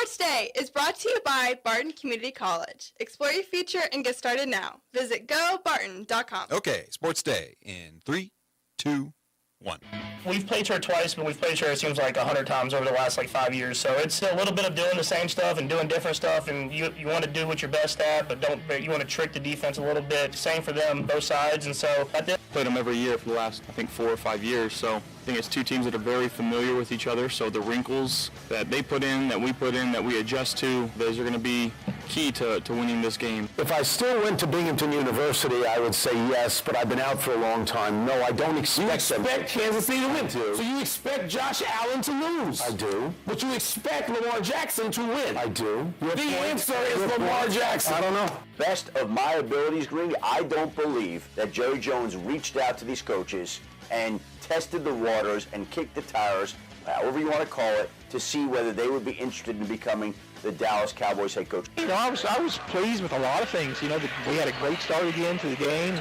Sports Day is brought to you by Barton Community College. Explore your future and get started now. Visit gobarton.com. Okay, Sports Day in 3, 2, 1. We've played her twice, but we've played her, it seems like, 100 times over the last, 5 years. So it's a little bit of doing the same stuff and doing different stuff, and you want to do what you're best at, but you want to trick the defense a little bit. Same for them, both sides, and so I did. Played them every year for the last, 4 or 5 years, so I think it's two teams that are very familiar with each other, so the wrinkles that they put in, that we put in, that we adjust to, those are going to be key to winning this game. If I still went to Binghamton University, I would say yes, but I've been out for a long time. No, I don't expect them. You expect Kansas City to win. Do. So you expect Josh Allen to lose. I do. But you expect Lamar Jackson to win. I do. The answer is Lamar Jackson. I don't know. Best of my abilities, Green, I don't believe that Jerry Jones reached out to these coaches and tested the waters and kicked the tires, however you want to call it, to see whether they would be interested in becoming the Dallas Cowboys head coach. I was pleased with a lot of things. We had a great start again to the game,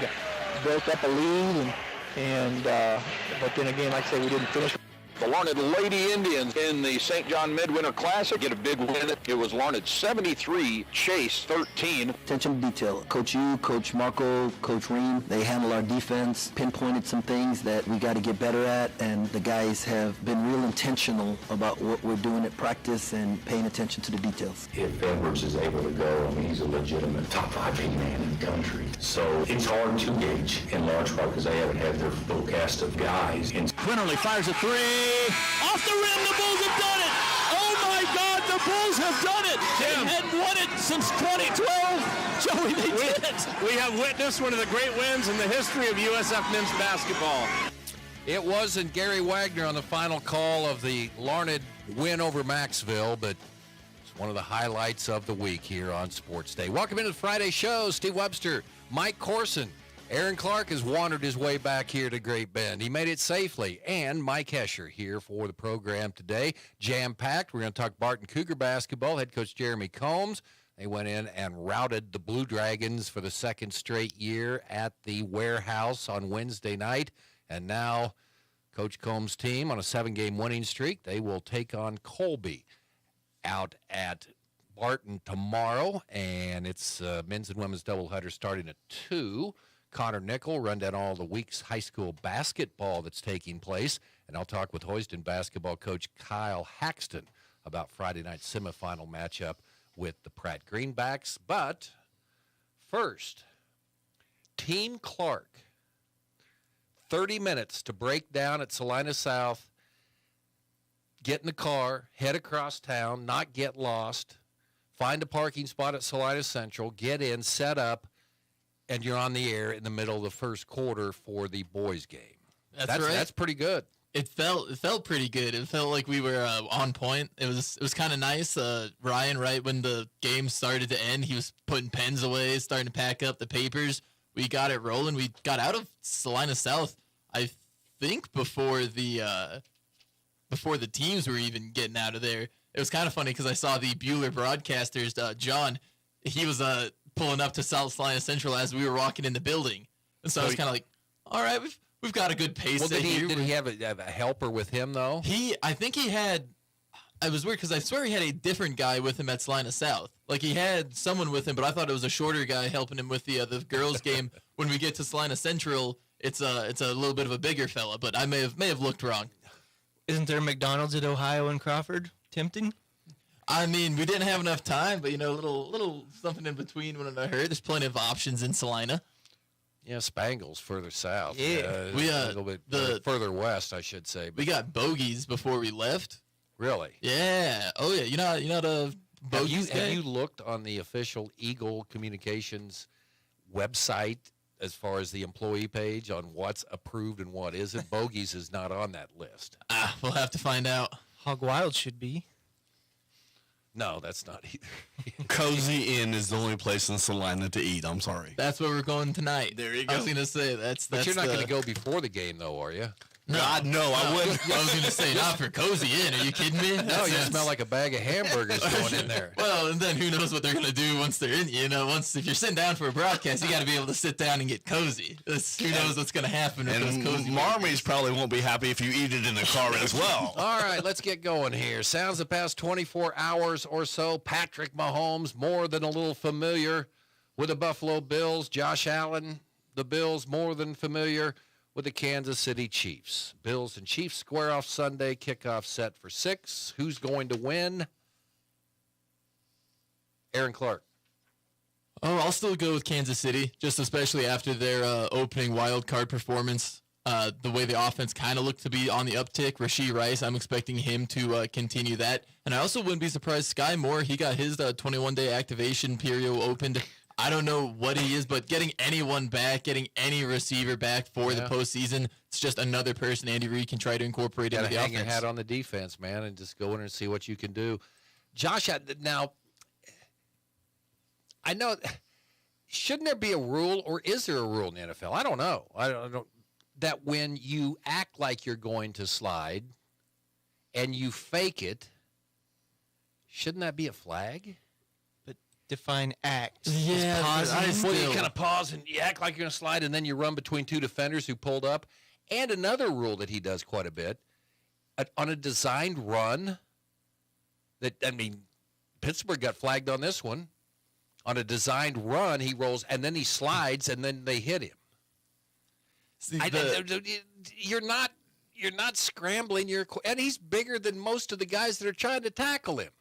built up a lead, but then again, like I say, we didn't finish. The Larned Lady Indians in the St. John Midwinter Classic get a big win. It was Larned 73, Chase 13. Attention to detail. Coach Yu, Coach Marco, Coach Ream, they handle our defense, pinpointed some things that we got to get better at, and the guys have been real intentional about what we're doing at practice and paying attention to the details. If Edwards is able to go, he's a legitimate top 5 big man in the country. So it's hard to gauge in large part because they haven't had their full cast of guys. Quinterly fires a 3. Off the rim, the Bulls have done it! Oh my God, the Bulls have done it! They hadn't won it since 2012. Joey, they did it! We have witnessed one of the great wins in the history of USF men's basketball. It wasn't Gary Wagner on the final call of the Larned win over Maxville, but it's one of the highlights of the week here on Sports Day. Welcome into the Friday show. Steve Webster, Mike Corson. Aaron Clark has wandered his way back here to Great Bend. He made it safely. And Mike Hesher here for the program today. Jam-packed. We're going to talk Barton Cougar basketball. Head coach Jeremy Combs. They went in and routed the Blue Dragons for the second straight year at the Warehouse on Wednesday night. And now Coach Combs' team on a 7-game winning streak. They will take on Colby out at Barton tomorrow. And it's men's and women's doubleheader starting at 2. Connor Nickel run down all the week's high school basketball that's taking place. And I'll talk with Houston basketball coach Kyle Haxton about Friday night's semifinal matchup with the Pratt Greenbacks. But first, Team Clark, 30 minutes to break down at Salina South, get in the car, head across town, not get lost, find a parking spot at Salina Central, get in, set up, and you're on the air in the middle of the first quarter for the boys' game. That's right. That's pretty good. It felt pretty good. It felt like we were on point. It was kind of nice. Ryan, right when the game started to end, he was putting pens away, starting to pack up the papers. We got it rolling. We got out of Salina South, I think, before the teams were even getting out of there. It was kind of funny because I saw the Bueller broadcasters, John, he was pulling up to South Salina Central as we were walking in the building. And so I was kind of like, all right, we've got a good pace. Well, did he have a helper with him, though? I think he had, it was weird because I swear he had a different guy with him at Salina South. Like he had someone with him, but I thought it was a shorter guy helping him with the girls' game. When we get to Salina Central, it's a little bit of a bigger fella, but I may have looked wrong. Isn't there a McDonald's at Ohio and Crawford? Tempting? I mean, we didn't have enough time, but, a little something in between when I heard. There's plenty of options in Salina. Yeah, Spangles further south. Yeah. A little bit further west, I should say. We got bogeys before we left. Really? Yeah. Oh, yeah. You're not a bogeys guy? Have you looked on the official Eagle Communications website as far as the employee page on what's approved and what isn't? Bogeys is not on that list. We'll have to find out. Hog Wild should be. No, that's not either. Cozy Inn is the only place in Salina to eat. I'm sorry. That's where we're going tonight. There you go. I was going to say, that's But you're not going to go before the game, though, are you? God, no, I wouldn't. I was going to say, not for cozy in. Are you kidding me? No, you smell like a bag of hamburgers going in there. Well, and then who knows what they're going to do once they're in. If you're sitting down for a broadcast, you got to be able to sit down and get cozy. Who knows what's going to happen with those cozy. Marmies probably won't be happy if you eat it in the car as well. All right, let's get going here. Sounds the past 24 hours or so. Patrick Mahomes, more than a little familiar with the Buffalo Bills. Josh Allen, the Bills, more than familiar with the Kansas City Chiefs. Bills and Chiefs square off Sunday. Kickoff set for 6. Who's going to win? Aaron Clark. Oh, I'll still go with Kansas City, just especially after their opening wild card performance. The way the offense kind of looked to be on the uptick. Rashee Rice, I'm expecting him to continue that. And I also wouldn't be surprised. Sky Moore, he got his 21-day activation period opened. I don't know what he is, but getting anyone back, getting any receiver back for the postseason, it's just another person Andy Reid can try to incorporate into the hang offense. your hat on the defense, man, and just go in and see what you can do. Josh, now, I know, shouldn't there be a rule, or is there a rule in the NFL? I don't know. I don't that when you act like you're going to slide and you fake it, shouldn't that be a flag? Define act. Yeah, Well, you kind of pause and you act like you're going to slide, and then you run between two defenders who pulled up. And another rule that he does quite a bit, on a designed run, Pittsburgh got flagged on this one. On a designed run, he rolls, and then he slides, and then they hit him. You're not scrambling. And he's bigger than most of the guys that are trying to tackle him.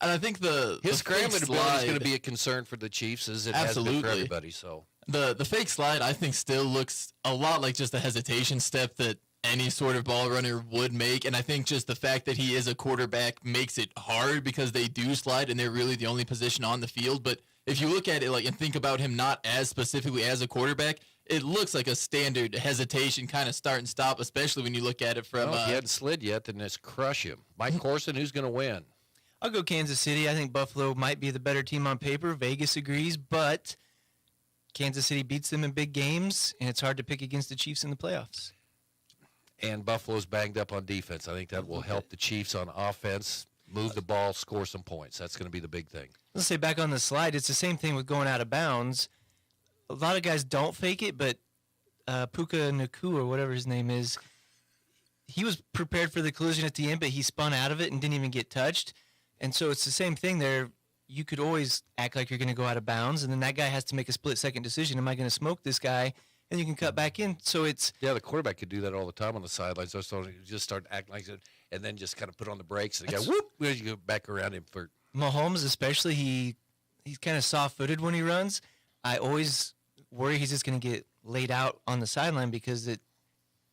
And I think his scrambling ability is going to be a concern for the Chiefs, as it has been for everybody. So the fake slide, I think, still looks a lot like just a hesitation step that any sort of ball runner would make. And I think just the fact that he is a quarterback makes it hard because they do slide, and they're really the only position on the field. But if you look at it and think about him not as specifically as a quarterback, it looks like a standard hesitation kind of start and stop, especially when you look at it from. If he hadn't slid yet, then just crush him. Mike Corson, who's going to win? I'll go Kansas City. I think Buffalo might be the better team on paper. Vegas agrees, but Kansas City beats them in big games, and it's hard to pick against the Chiefs in the playoffs. And Buffalo's banged up on defense. I think that will help the Chiefs on offense, move the ball, score some points. That's going to be the big thing. Let's say back on the slide, it's the same thing with going out of bounds. A lot of guys don't fake it, but Puka Nacua, or whatever his name is, he was prepared for the collision at the end, but he spun out of it and didn't even get touched. And so it's the same thing there. You could always act like you're going to go out of bounds, and then that guy has to make a split-second decision. Am I going to smoke this guy? And you can cut back in. So it's the quarterback could do that all the time on the sidelines. So you just start acting like it, and then just kind of put on the brakes, and the guy whoop, you go back around him for Mahomes, especially. He's kind of soft-footed when he runs. I always worry he's just going to get laid out on the sideline because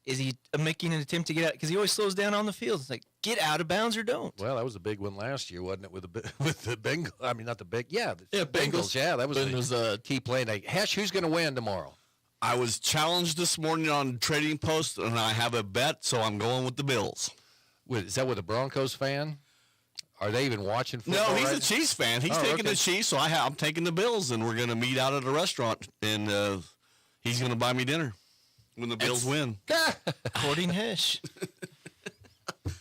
is he making an attempt to get out? Because he always slows down on the field. It's like, get out of bounds or don't. Well, that was a big one last year, wasn't it? With the Bengals. I mean, not the big. Yeah, Bengals. Yeah, that was a key play. Hesh, who's going to win tomorrow? I was challenged this morning on Trading Post, and I have a bet, so I'm going with the Bills. Is that with a Broncos fan? Are they even watching football? No, he's a Chiefs fan. He's taking the Chiefs, so I'm taking the Bills, and we're going to meet out at a restaurant, and he's going to buy me dinner when the Bills win. According Hesh.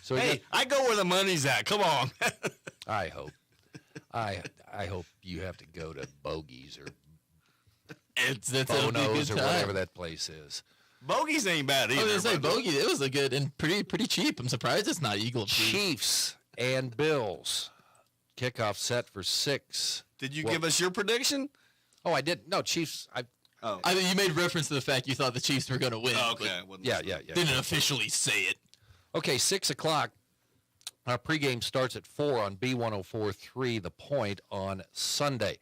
So hey, I go where the money's at. Come on. I hope. I hope you have to go to Bogies or Bono's or whatever that place is. Bogies ain't bad either. I was going to say, Bogey, it was a good and pretty cheap. I'm surprised it's not Eagle. Chiefs and Bills. Kickoff set for 6. Did you give us your prediction? Oh, I didn't. No, Chiefs. I think you made reference to the fact you thought the Chiefs were going to win. Oh, okay. Yeah. Didn't officially say it. Okay, 6 o'clock. Our pregame starts at 4 on B104.3, The Point on Sunday.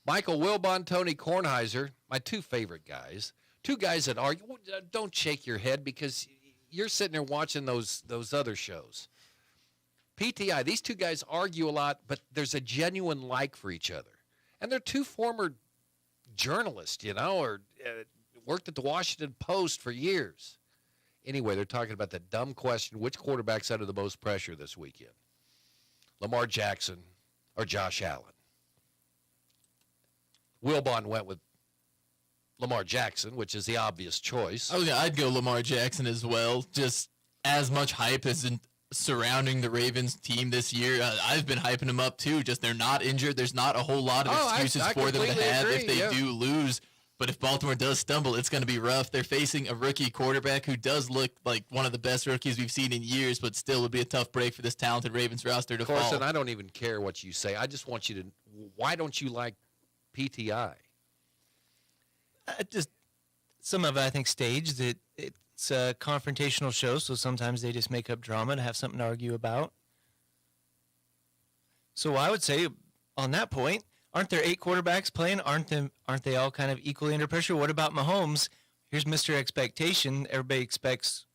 Michael Wilbon, Tony Kornheiser, my two favorite guys. Two guys that argue. Don't shake your head because you're sitting there watching those other shows. PTI, these two guys argue a lot, but there's a genuine like for each other. And they're two former journalists, or worked at the Washington Post for years. Anyway, they're talking about the dumb question, which quarterback's under the most pressure this weekend? Lamar Jackson or Josh Allen? Wilbon went with Lamar Jackson, which is the obvious choice. Oh, yeah, I'd go Lamar Jackson as well. Just as much hype as surrounding the Ravens team this year. I've been hyping them up, too. Just they're not injured. There's not a whole lot of excuses for them to have if they do lose. But if Baltimore does stumble, it's going to be rough. They're facing a rookie quarterback who does look like one of the best rookies we've seen in years, but still would be a tough break for this talented Ravens roster to fall. Carson, I don't even care what you say. I just want you to – why don't you like PTI? Just some of it, I think, staged. It's a confrontational show, so sometimes they just make up drama to have something to argue about. So I would say on that point, aren't there 8 quarterbacks playing? Aren't they all kind of equally under pressure? What about Mahomes? Here's Mr. Expectation. Everybody expects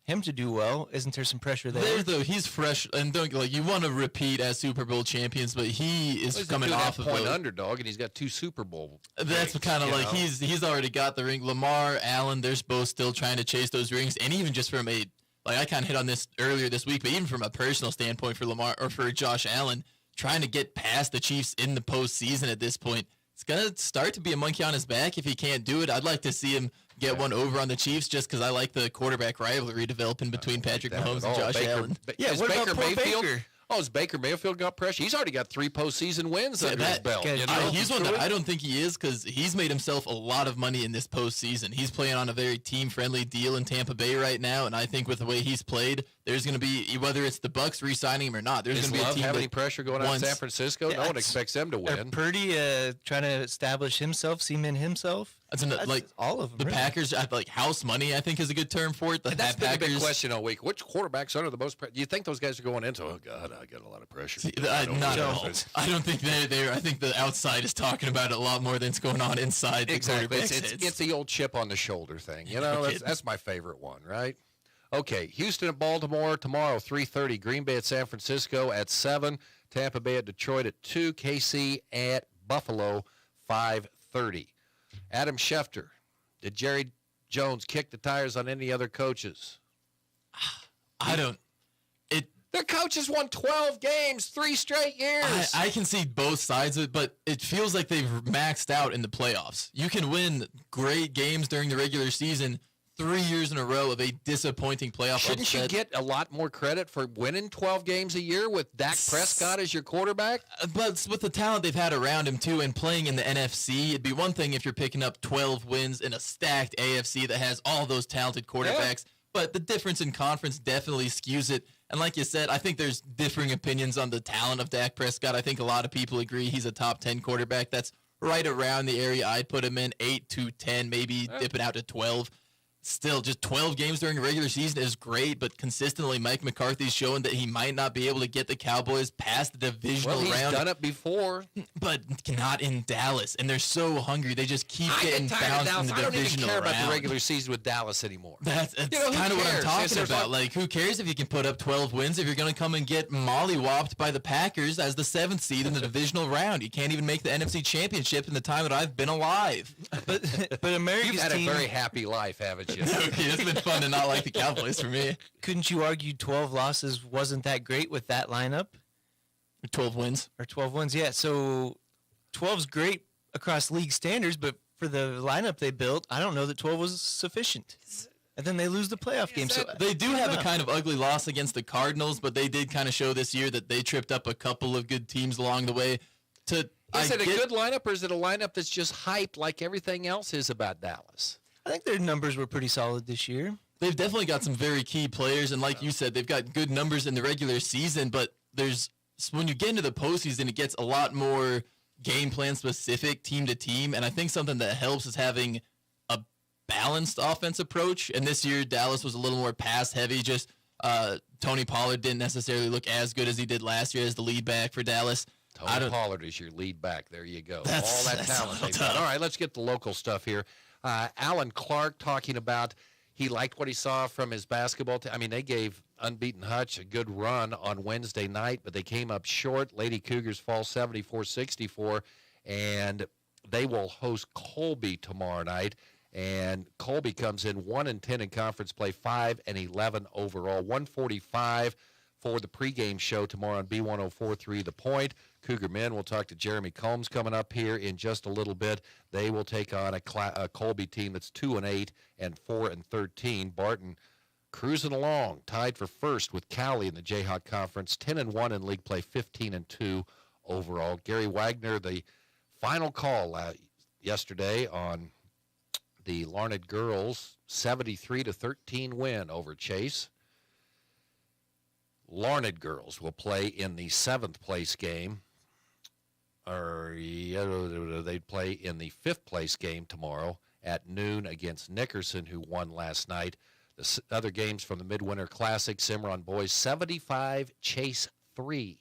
him to do well. Isn't there some pressure there? Though he's fresh, and you want to repeat as Super Bowl champions, but he is coming off of an underdog, and he's got 2 Super Bowl. That's kind of like he's already got the ring. Lamar, Allen, they're both still trying to chase those rings, and even just from I kind of hit on this earlier this week, but even from a personal standpoint for Lamar or for Josh Allen, trying to get past the Chiefs in the postseason at this point, it's going to start to be a monkey on his back if he can't do it. I'd like to see him get one over on the Chiefs just because I like the quarterback rivalry developing between Patrick Mahomes and Josh Allen. Is what Baker about poor Mayfield? Baker? Oh, has Baker Mayfield got pressure? He's already got 3 postseason wins under his belt. He's one that I don't think he is because he's made himself a lot of money in this postseason. He's playing on a very team-friendly deal in Tampa Bay right now, and I think with the way he's played, there's going to be, whether it's the Bucs re-signing him or not, there's going to be a team. Have any pressure going on in San Francisco? No one expects them to win. Purdy trying to establish himself, cement himself. That's all of them. The really. Packers, house money, I think, is a good term for it. That's been a big question all week. Which quarterbacks are under the most pressure? Do you think those guys are going into, oh, God, I got a lot of pressure? Not at all. I don't think they're there. I think the outside is talking about it a lot more than it's going on inside. Exactly. It's the old chip on the shoulder thing. That's my favorite one, right? Okay, Houston at Baltimore tomorrow, 3:30. Green Bay at San Francisco at 7. Tampa Bay at Detroit at 2. KC at Buffalo, 5:30. Adam Schefter, did Jerry Jones kick the tires on any other coaches? I don't. Their coaches won 12 games, 3 straight years. I can see both sides of it, but it feels like they've maxed out in the playoffs. You can win great games during the regular season 3 years in a row of a disappointing playoff Shouldn't upset. You get a lot more credit for winning 12 games a year with Dak Prescott as your quarterback? But with the talent they've had around him, too, and playing in the NFC, it'd be one thing if you're picking up 12 wins in a stacked AFC that has all those talented quarterbacks, but the difference in conference definitely skews it. And like you said, I think there's differing opinions on the talent of Dak Prescott. I think a lot of people agree he's a top 10 quarterback. That's right around the area I'd put him in, 8 to 10, maybe dipping out to 12. Still, just 12 games during the regular season is great, but consistently Mike McCarthy's showing that he might not be able to get the Cowboys past the divisional round. Well, he's done it before. But not in Dallas, and they're so hungry. They just keep getting bounced in the divisional round. I don't even care about the regular season with Dallas anymore. That's kind of what I'm talking about. Like, who cares if you can put up 12 wins if you're going to come and get mollywopped by the Packers as the 7th seed in the divisional round? You can't even make the NFC Championship in the time that I've been alive. But America's You've had team, a very happy life, haven't you? Okay, it's been fun to not like the Cowboys for me. Couldn't you argue 12 losses wasn't that great with that lineup? 12 wins. Or 12 wins, yeah. So 12's great across league standards, but for the lineup they built, I don't know that 12 was sufficient. And then they lose the playoff game. So they do have a kind of ugly loss against the Cardinals, but they did kind of show this year that they tripped up a couple of good teams along the way. Is it a good lineup, or is it a lineup that's just hyped like everything else is about Dallas? I think their numbers were pretty solid this year. They've definitely got some very key players, and like you said, they've got good numbers in the regular season, but when you get into the postseason, it gets a lot more game plan specific, team to team, and I think something that helps is having a balanced offense approach, and this year Dallas was a little more pass heavy. Just Tony Pollard didn't necessarily look as good as he did last year as the lead back for Dallas. Tony Pollard is your lead back. There you go. All that talent they've got. All right, let's get the local stuff here. Alan Clark talking about he liked what he saw from his basketball team. I mean, they gave Unbeaten Hutch a good run on Wednesday night, but they came up short. Lady Cougars fall 74-64, and they will host Colby tomorrow night. And Colby comes in 1-10 in conference play, 5-11 overall, 145 for the pregame show tomorrow on B104.3 The Point. Cougar men, we'll talk to Jeremy Combs coming up here in just a little bit. They will take on a Colby team that's 2-8 and 4-13. Barton cruising along, tied for first with Cali in the Jayhawk Conference, 10-1 in league play, 15-2 overall. Gary Wagner, the final call yesterday on the Larned girls, 73-13 win over Chase. Larned girls will play in the 7th place game. They'd play in the 5th place game tomorrow at noon against Nickerson, who won last night. The other games from the Midwinter Classic, Cimarron boys 75, Chase 3.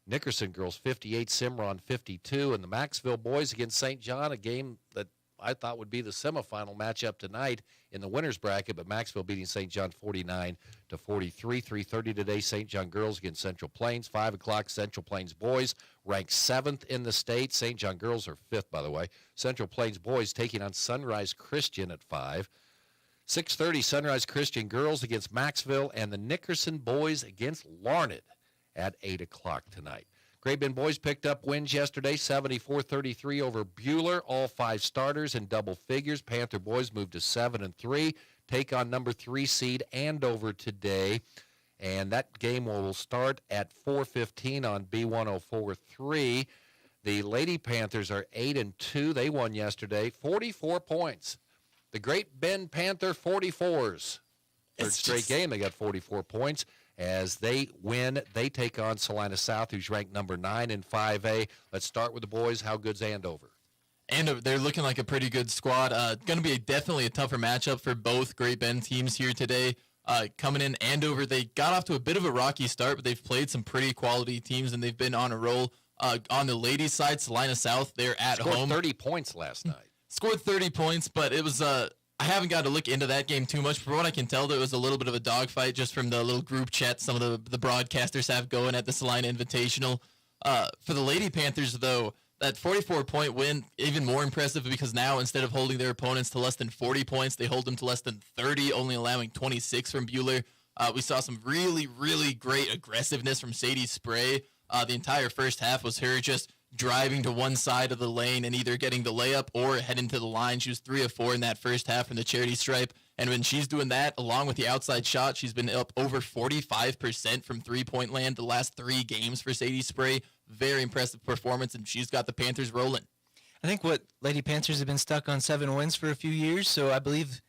Nickerson girls 58, Cimarron 52. And the Maxville boys against St. John, a game that I thought would be the semifinal matchup tonight in the winners bracket, but Maxville beating St. John 49-43. 3:30 today, St. John girls against Central Plains. 5 o'clock, Central Plains boys ranked 7th in the state. St. John girls are 5th, by the way. Central Plains boys taking on Sunrise Christian at 5. 6:30, Sunrise Christian girls against Maxville, and the Nickerson boys against Larned at 8 o'clock tonight. Great Bend boys picked up wins yesterday, 74-33 over Buhler. All 5 starters in double figures. Panther boys moved to 7-3. Take on number 3 seed Andover today. And that game will start at 4:15 on B104.3. The Lady Panthers are 8-2. They won yesterday, 44 points. The Great Bend Panther 44s. Third straight game, they got 44 points. As they win, they take on Salina South, who's ranked number 9 in 5A. Let's start with the boys. How good's Andover? Andover, they're looking like a pretty good squad. Going to be definitely a tougher matchup for both Great Bend teams here today. Coming in, Andover, they got off to a bit of a rocky start, but they've played some pretty quality teams, and they've been on a roll. On the ladies' side, Salina South, they're at home. Scored 30 points last night. Scored 30 points, but it was I haven't got to look into that game too much. From what I can tell, there was a little bit of a dogfight just from the little group chat some of the broadcasters have going at the Salina Invitational. For the Lady Panthers, though, that 44-point win, even more impressive because now instead of holding their opponents to less than 40 points, they hold them to less than 30, only allowing 26 from Buhler. We saw some really, really great aggressiveness from Sadie Spray. The entire first half was her just driving to one side of the lane and either getting the layup or heading to the line. She was 3 of 4 in that first half in the charity stripe. And when she's doing that, along with the outside shot, she's been up over 45% from three-point land the last 3 games for Sadie Spray. Very impressive performance, and she's got the Panthers rolling. I think Lady Panthers have been stuck on 7 wins for a few years, so I believe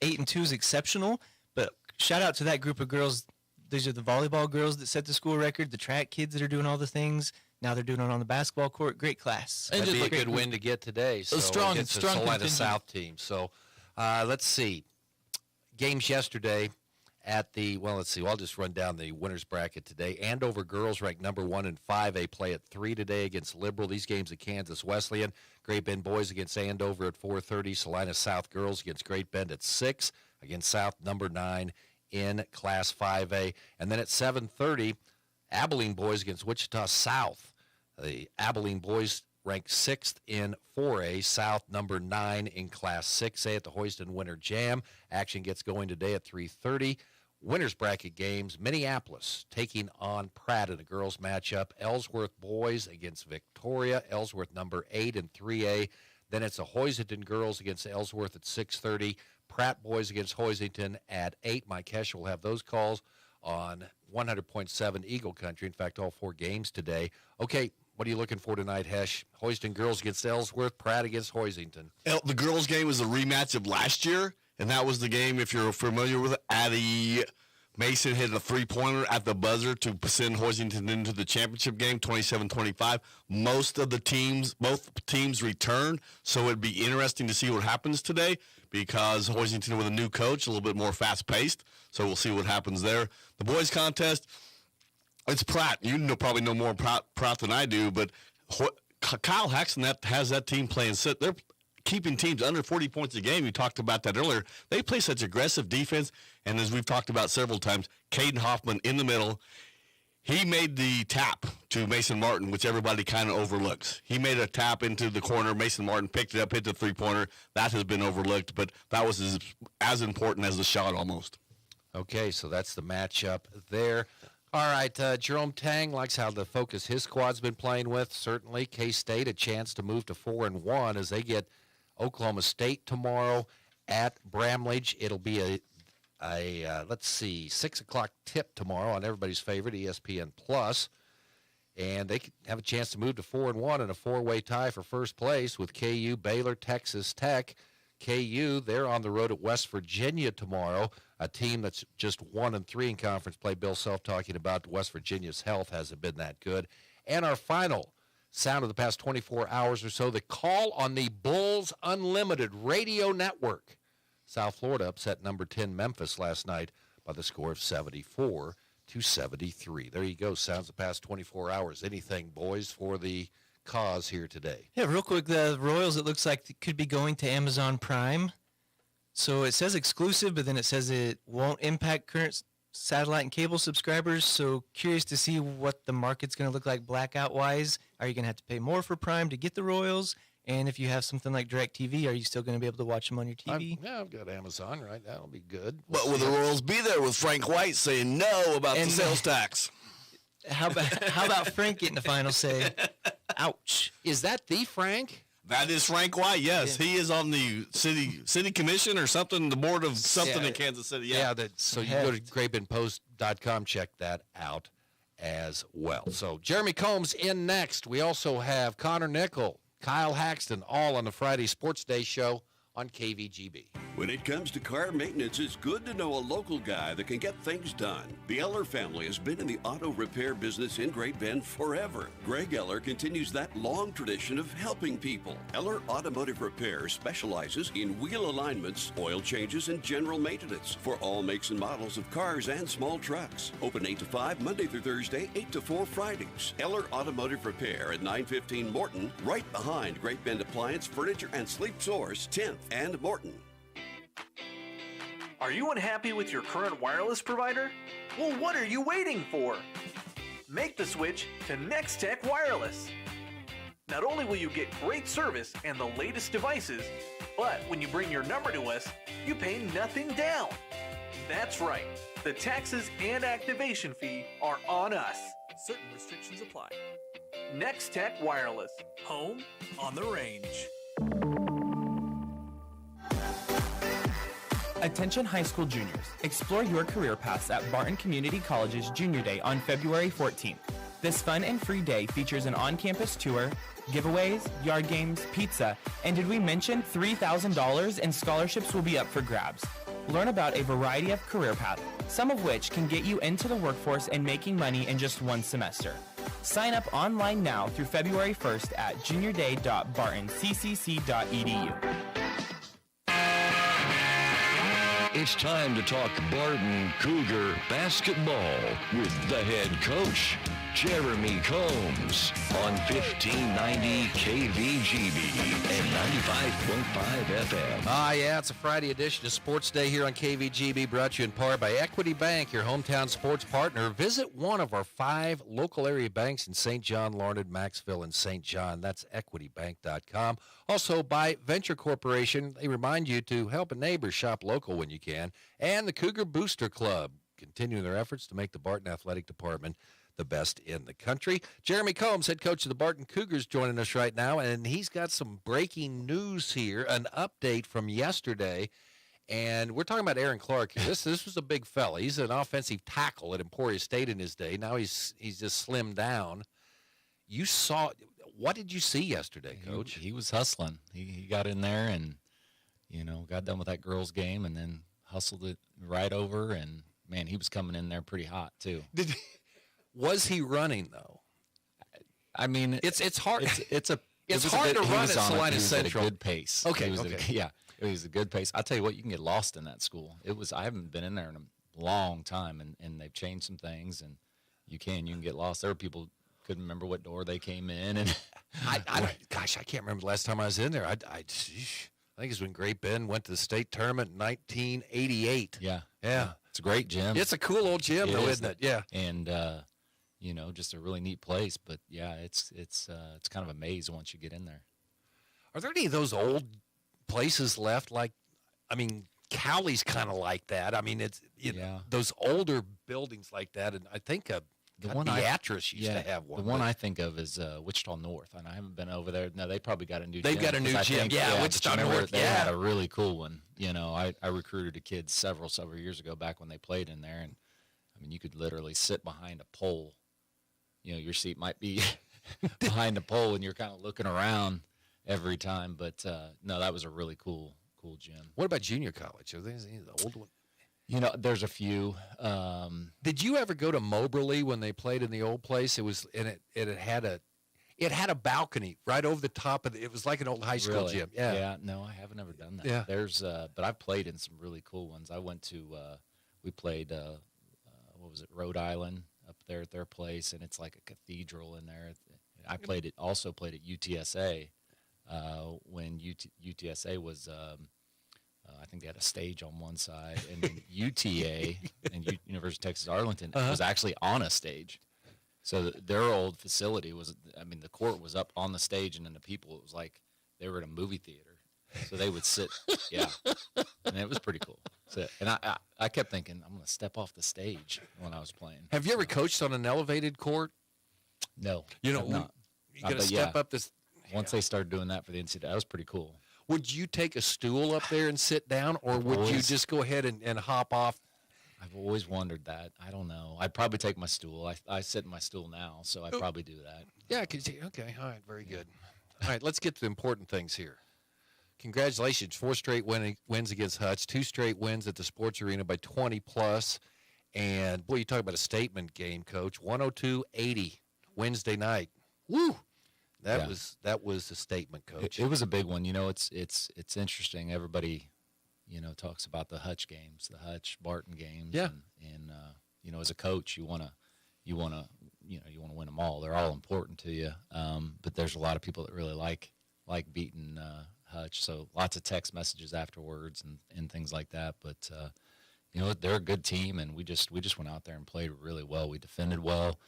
8-2 is exceptional. But shout out to that group of girls. These are the volleyball girls that set the school record, the track kids that are doing all the things. Now they're doing it on the basketball court. Great class. That'd be a good win to get today. So strong Salina South team. So let's see. Games yesterday at the, let's see. Well, I'll just run down the winners bracket today. Andover girls ranked number 1 in 5A play at 3 today against Liberal. These games at Kansas Wesleyan. Great Bend boys against Andover at 4:30. Salina South girls against Great Bend at 6 against South number 9 in Class 5A. And then at 7:30, Abilene boys against Wichita South. The Abilene boys ranked 6th in 4A, South number 9 in Class 6A at the Hoyston Winter Jam. Action gets going today at 3:30. Winners bracket games, Minneapolis taking on Pratt in a girls matchup. Ellsworth boys against Victoria. Ellsworth number 8 in 3A. Then it's the Hoisington girls against Ellsworth at 6:30. Pratt boys against Hoisington at 8. Mike Hesch will have those calls on 100.7 Eagle Country. In fact, all 4 games today. Okay, what are you looking for tonight, Hesch? Hoiston girls against Ellsworth, Pratt against Hoisington. The girls' game was a rematch of last year, and that was the game, if you're familiar with it, Addie Mason hit a three-pointer at the buzzer to send Hoisington into the championship game, 27-25. Most of the teams, both teams returned, so it'd be interesting to see what happens today because Hoisington with a new coach, a little bit more fast-paced, so we'll see what happens there. The boys' contest, it's Pratt. You probably know more Pratt than I do, but Kyle Haxton has that team playing. They're keeping teams under 40 points a game. You talked about that earlier. They play such aggressive defense, and as we've talked about several times, Caden Hoffman in the middle, he made the tap to Mason Martin, which everybody kind of overlooks. He made a tap into the corner. Mason Martin picked it up, hit the three-pointer. That has been overlooked, but that was as important as the shot almost. Okay, so that's the matchup there. All right, Jerome Tang likes how the focus his squad's been playing with. Certainly, K-State a chance to move to 4-1 as they get Oklahoma State tomorrow at Bramlage. It'll be a let's see, 6 o'clock tip tomorrow on everybody's favorite ESPN Plus, and they could have a chance to move to 4-1 in a four-way tie for first place with KU, Baylor, Texas Tech. KU, they're on the road at West Virginia tomorrow, a team that's just 1-3 in conference play. Bill Self talking about West Virginia's health hasn't been that good. And our final sound of the past 24 hours or so, the call on the Bulls Unlimited radio network. South Florida upset number 10 Memphis last night by the score of 74-73. There you go, sounds of the past 24 hours. Anything, boys, for the cause here today? Yeah, real quick, the Royals, it looks like it could be going to Amazon Prime. So it says exclusive, but then it says it won't impact current satellite and cable subscribers. So curious to see what the market's going to look like blackout-wise. Are you going to have to pay more for Prime to get the Royals? And if you have something like DirecTV, are you still going to be able to watch them on your TV? I've got Amazon, right? That'll be good. But will the Royals be there with Frank White saying no about the sales tax? How about Frank getting the final say? Ouch. Is that the Frank? That is Frank White, yes. Yeah. He is on the city commission or something, the board of something in Kansas City. Yeah, so you go to GreatBendPost.com, check that out as well. So Jeremy Combs in next. We also have Connor Nickel, Kyle Haxton, all on the Friday Sports Day show on KVGB. When it comes to car maintenance, it's good to know a local guy that can get things done. The Eller family has been in the auto repair business in Great Bend forever. Greg Eller continues that long tradition of helping people. Eller Automotive Repair specializes in wheel alignments, oil changes, and general maintenance for all makes and models of cars and small trucks. Open 8 to 5 Monday through Thursday, 8 to 4 Fridays. Eller Automotive Repair at 915 Morton, right behind Great Bend Appliance, Furniture, and Sleep Source, 10th and Morton. Are you unhappy with your current wireless provider? Well, what are you waiting for? Make the switch to Nextech Wireless. Not only will you get great service and the latest devices, but when you bring your number to us, you pay nothing down. That's right. The taxes and activation fee are on us. Certain restrictions apply. Nextech Wireless. Home on the range. Attention high school juniors, explore your career paths at Barton Community College's Junior Day on February 14th. This fun and free day features an on-campus tour, giveaways, yard games, pizza, and did we mention $3,000 in scholarships will be up for grabs. Learn about a variety of career paths, some of which can get you into the workforce and making money in just one semester. Sign up online now through February 1st at juniorday.bartoncccc.edu. It's time to talk Barton Cougar basketball with the head coach, Jeremy Combs, on 1590 KVGB and 95.5 FM. Yeah, it's a Friday edition of Sports Day here on KVGB, brought to you in part by Equity Bank, your hometown sports partner. Visit one of our 5 local area banks in St. John, Larned, Maxville, and St. John. That's equitybank.com. Also by Venture Corporation. They remind you to help a neighbor shop local when you can. And the Cougar Booster Club, continuing their efforts to make the Barton Athletic Department the best in the country. Jeremy Combs, head coach of the Barton Cougars, joining us right now, and he's got some breaking news here, an update from yesterday, and we're talking about Aaron Clark here. This was a big fella. He's an offensive tackle at Emporia State in his day. Now he's just slimmed down. What did you see yesterday, Coach? He was hustling. He got in there and, got done with that girls' game and then hustled it right over, and, man, he was coming in there pretty hot, too. Was he running, though? I mean, it's hard. It's hard to run at Salina Central. At a good pace. Okay. It was a good pace. I tell you what, you can get lost in that school. I haven't been in there in a long time, and they've changed some things, and you can get lost. There were people couldn't remember what door they came in, and I can't remember the last time I was in there. I think it's when Great Bend went to the state tournament in 1988. Yeah. It's a great gym. It's a cool old gym, though, isn't it? Yeah. And just a really neat place. But yeah, it's kind of a maze once you get in there. Are there any of those old places left? Cowley's kind of like that. I mean, it's those older buildings like that, and I think The one Beatrice used to have one. The one I think of is Wichita North, and I haven't been over there. No, they probably got a new. They've gym, got a new 'cause I gym. think- Yeah, but Wichita you remember North, They yeah. had a really cool one. You know, I recruited a kid several years ago back when they played in there, and I mean, you could literally sit behind a pole. You know, your seat might be behind a pole, and you're kind of looking around every time. But no, that was a really cool gym. What about junior college? Are they the old one? You know, there's a few. Did you ever go to Moberly when they played in the old place? It was, and it had a balcony right over the top of it was like an old high school Really? gym. Yeah. Yeah. No, I haven't ever done that. Yeah. There's, but I've played in some really cool ones. I went to, we played, what was it, Rhode Island up there at their place, and it's like a cathedral in there. I also played at UTSA when UTSA was. I think they had a stage on one side, and then UTA and University of Texas Arlington was actually on a stage. So their old facility was, I mean, the court was up on the stage, and then the people, it was like they were in a movie theater. So they would sit, and it was pretty cool. So, and I kept thinking, I'm going to step off the stage when I was playing. Have you ever coached on an elevated court? No. You know, I've not. you got to But step yeah, up this. Once they started doing that for the NCAA, that was pretty cool. Would you take a stool up there and sit down, or would you just go ahead and hop off? I've always wondered that. I don't know. I'd probably take my stool. I sit in my stool now, so I'd probably do that. Yeah, okay, all right, very good. All right, let's get to the important things here. Congratulations, 4 straight wins against Hutch, 2 straight wins at the Sports Arena by 20+. And, boy, you talk about a statement game, Coach. 102-80 Wednesday night. Woo! That was a statement, Coach. It was a big one. You know, it's interesting. Everybody, you know, talks about the Hutch games, the Hutch Barton games. Yeah. And you know, as a coach, you wanna win them all. They're all important to you. But there's a lot of people that really like beating Hutch. So lots of text messages afterwards and things like that. But you know, they're a good team, and we just went out there and played really well. We defended well.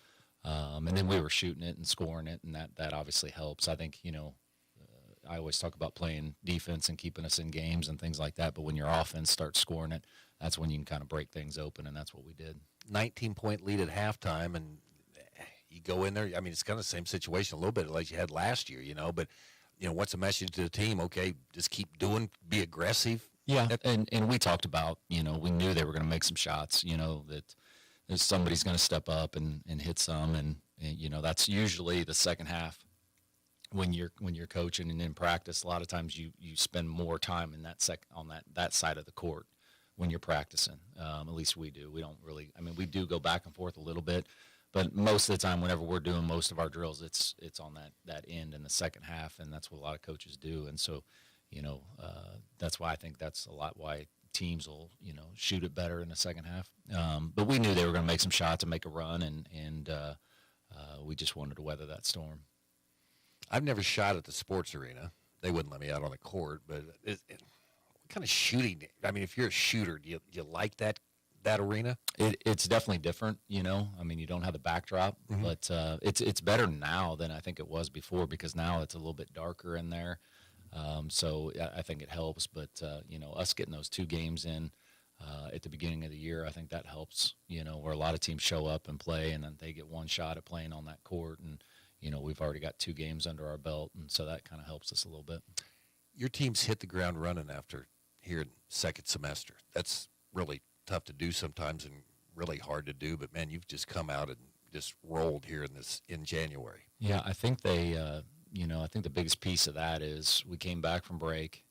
And then we were shooting it and scoring it, and that obviously helps. I think, you know, I always talk about playing defense and keeping us in games and things like that, but when your offense starts scoring it, that's when you can kind of break things open, and that's what we did. 19-point lead at halftime, and you go in there. I mean, it's kind of the same situation a little bit like you had last year, you know, but, you know, what's the message to the team? Okay, just keep doing, be aggressive. Yeah, and we talked about, you know, we knew they were going to make some shots, you know, that somebody's going to step up and hit some, and you know, that's usually the second half when you're coaching and in practice. A lot of times you spend more time in that side of the court when you're practicing. At least we do. We don't really. I mean, we do go back and forth a little bit, but most of the time, whenever we're doing most of our drills, it's on that end in the second half, and that's what a lot of coaches do. And so, you know, that's why I think that's a lot why teams will, you know, shoot it better in the second half. But we knew they were going to make some shots and make a run, and we just wanted to weather that storm. I've never shot at the Sports Arena. They wouldn't let me out on the court, but what kind of shooting? I mean, if you're a shooter, do you like that arena? It's definitely different, you know. I mean, you don't have the backdrop, but it's better now than I think it was before, because now it's a little bit darker in there. So I think it helps, but you know, us getting those 2 games in at the beginning of the year, I think that helps, you know, where a lot of teams show up and play, and then they get one shot at playing on that court, and you know, we've already got 2 games under our belt, and so that kind of helps us a little bit. Your team's hit the ground running after here in second semester. That's really tough to do sometimes and really hard to do, but man, you've just come out and just rolled here in January. Yeah, I think you know, I think the biggest piece of that is we came back from break,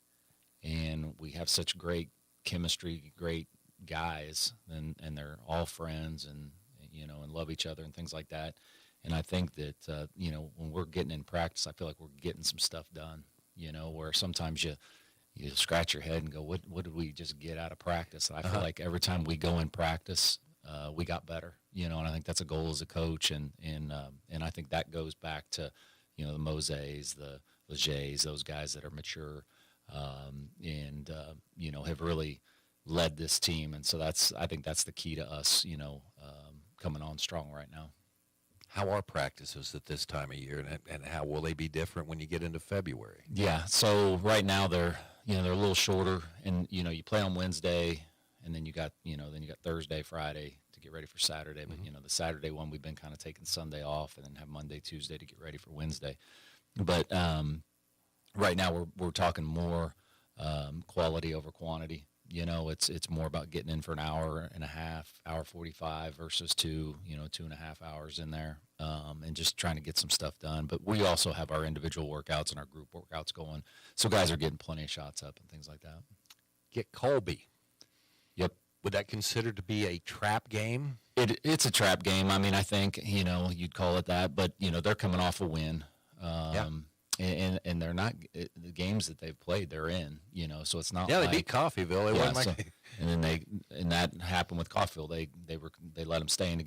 and we have such great chemistry, great guys, and they're all friends, and you know, and love each other and things like that. And I think that you know, when we're getting in practice, I feel like we're getting some stuff done. You know, where sometimes you scratch your head and go, what did we just get out of practice? And I feel like every time we go in practice, we got better. You know, and I think that's a goal as a coach, and I think that goes back to, you know, the Moses, the Legers, those guys that are mature, and you know, have really led this team. And so I think that's the key to us, you know, coming on strong right now. How are practices at this time of year, and how will they be different when you get into February? Yeah, so right now they're they're a little shorter, and you play on Wednesday, and then you got Thursday, Friday to get ready for Saturday. But the Saturday one, we've been kind of taking Sunday off, and then have Monday, Tuesday to get ready for Wednesday. But right now we're talking more quality over quantity. It's more about getting in for an hour and a half, hour 45 versus 2.5 hours in there, and just trying to get some stuff done. But we also have our individual workouts and our group workouts going, so guys are getting plenty of shots up and things like that. Get Colby. Yep. Would that consider to be a trap game? It's a trap game. I mean, I think you'd call it that, but they're coming off a win. And they're not the games that they've played. They're in, so it's not. Yeah, like, they beat Coffeyville. And that happened with Coffeyville. They let them stay in the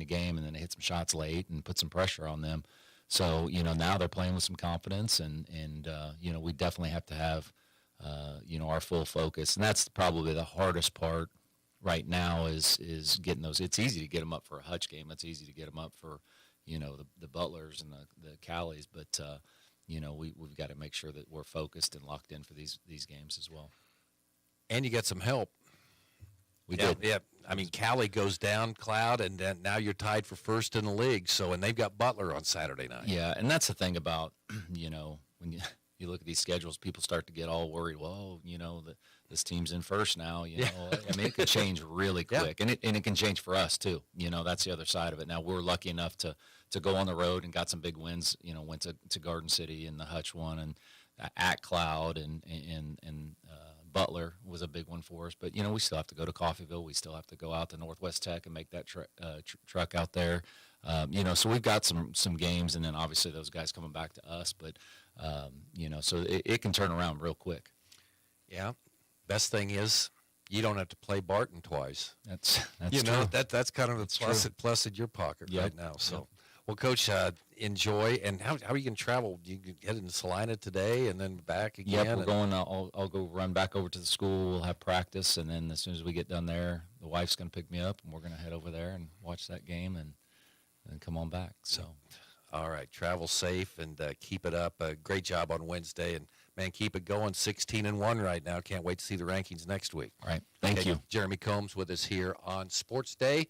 game, and then they hit some shots late and put some pressure on them. So now they're playing with some confidence, and we definitely have to have our full focus, and that's probably the hardest part right now is getting those. It's easy to get them up for a Hutch game. It's easy to get them up for the Butlers and the Callies, but we've got to make sure that we're focused and locked in for these games as well. And you get some help. We did. Yeah. I mean, Callie goes down, Cloud, and then now you're tied for first in the league. And they've got Butler on Saturday night. Yeah, and that's the thing about, when you look at these schedules, people start to get all worried. Well, this team's in first now. I mean, it could change really quick, and it can change for us too. That's the other side of it. Now we're lucky enough to go on the road and got some big wins. Went to Garden City and the Hutch one, and at Cloud and Butler was a big one for us. But we still have to go to Coffeyville. We still have to go out to Northwest Tech and make that truck out there. So we've got some games, and then obviously those guys coming back to us. But so it can turn around real quick. Yeah. Best thing is you don't have to play Barton twice. That's true. That's kind of a plus in your pocket right now. So, well, Coach, enjoy. And how are you going to travel? You can head in Salina today and then back again? Yep, we're going. I'll go run back over to the school. We'll have practice, and then as soon as we get done there, the wife's going to pick me up, and we're going to head over there and watch that game and come on back. So, all right, travel safe and keep it up. Great job on Wednesday, and man, keep it going. 16-1 right now. Can't wait to see the rankings next week. All right, thank you. Jeremy Combs with us here on Sports Day,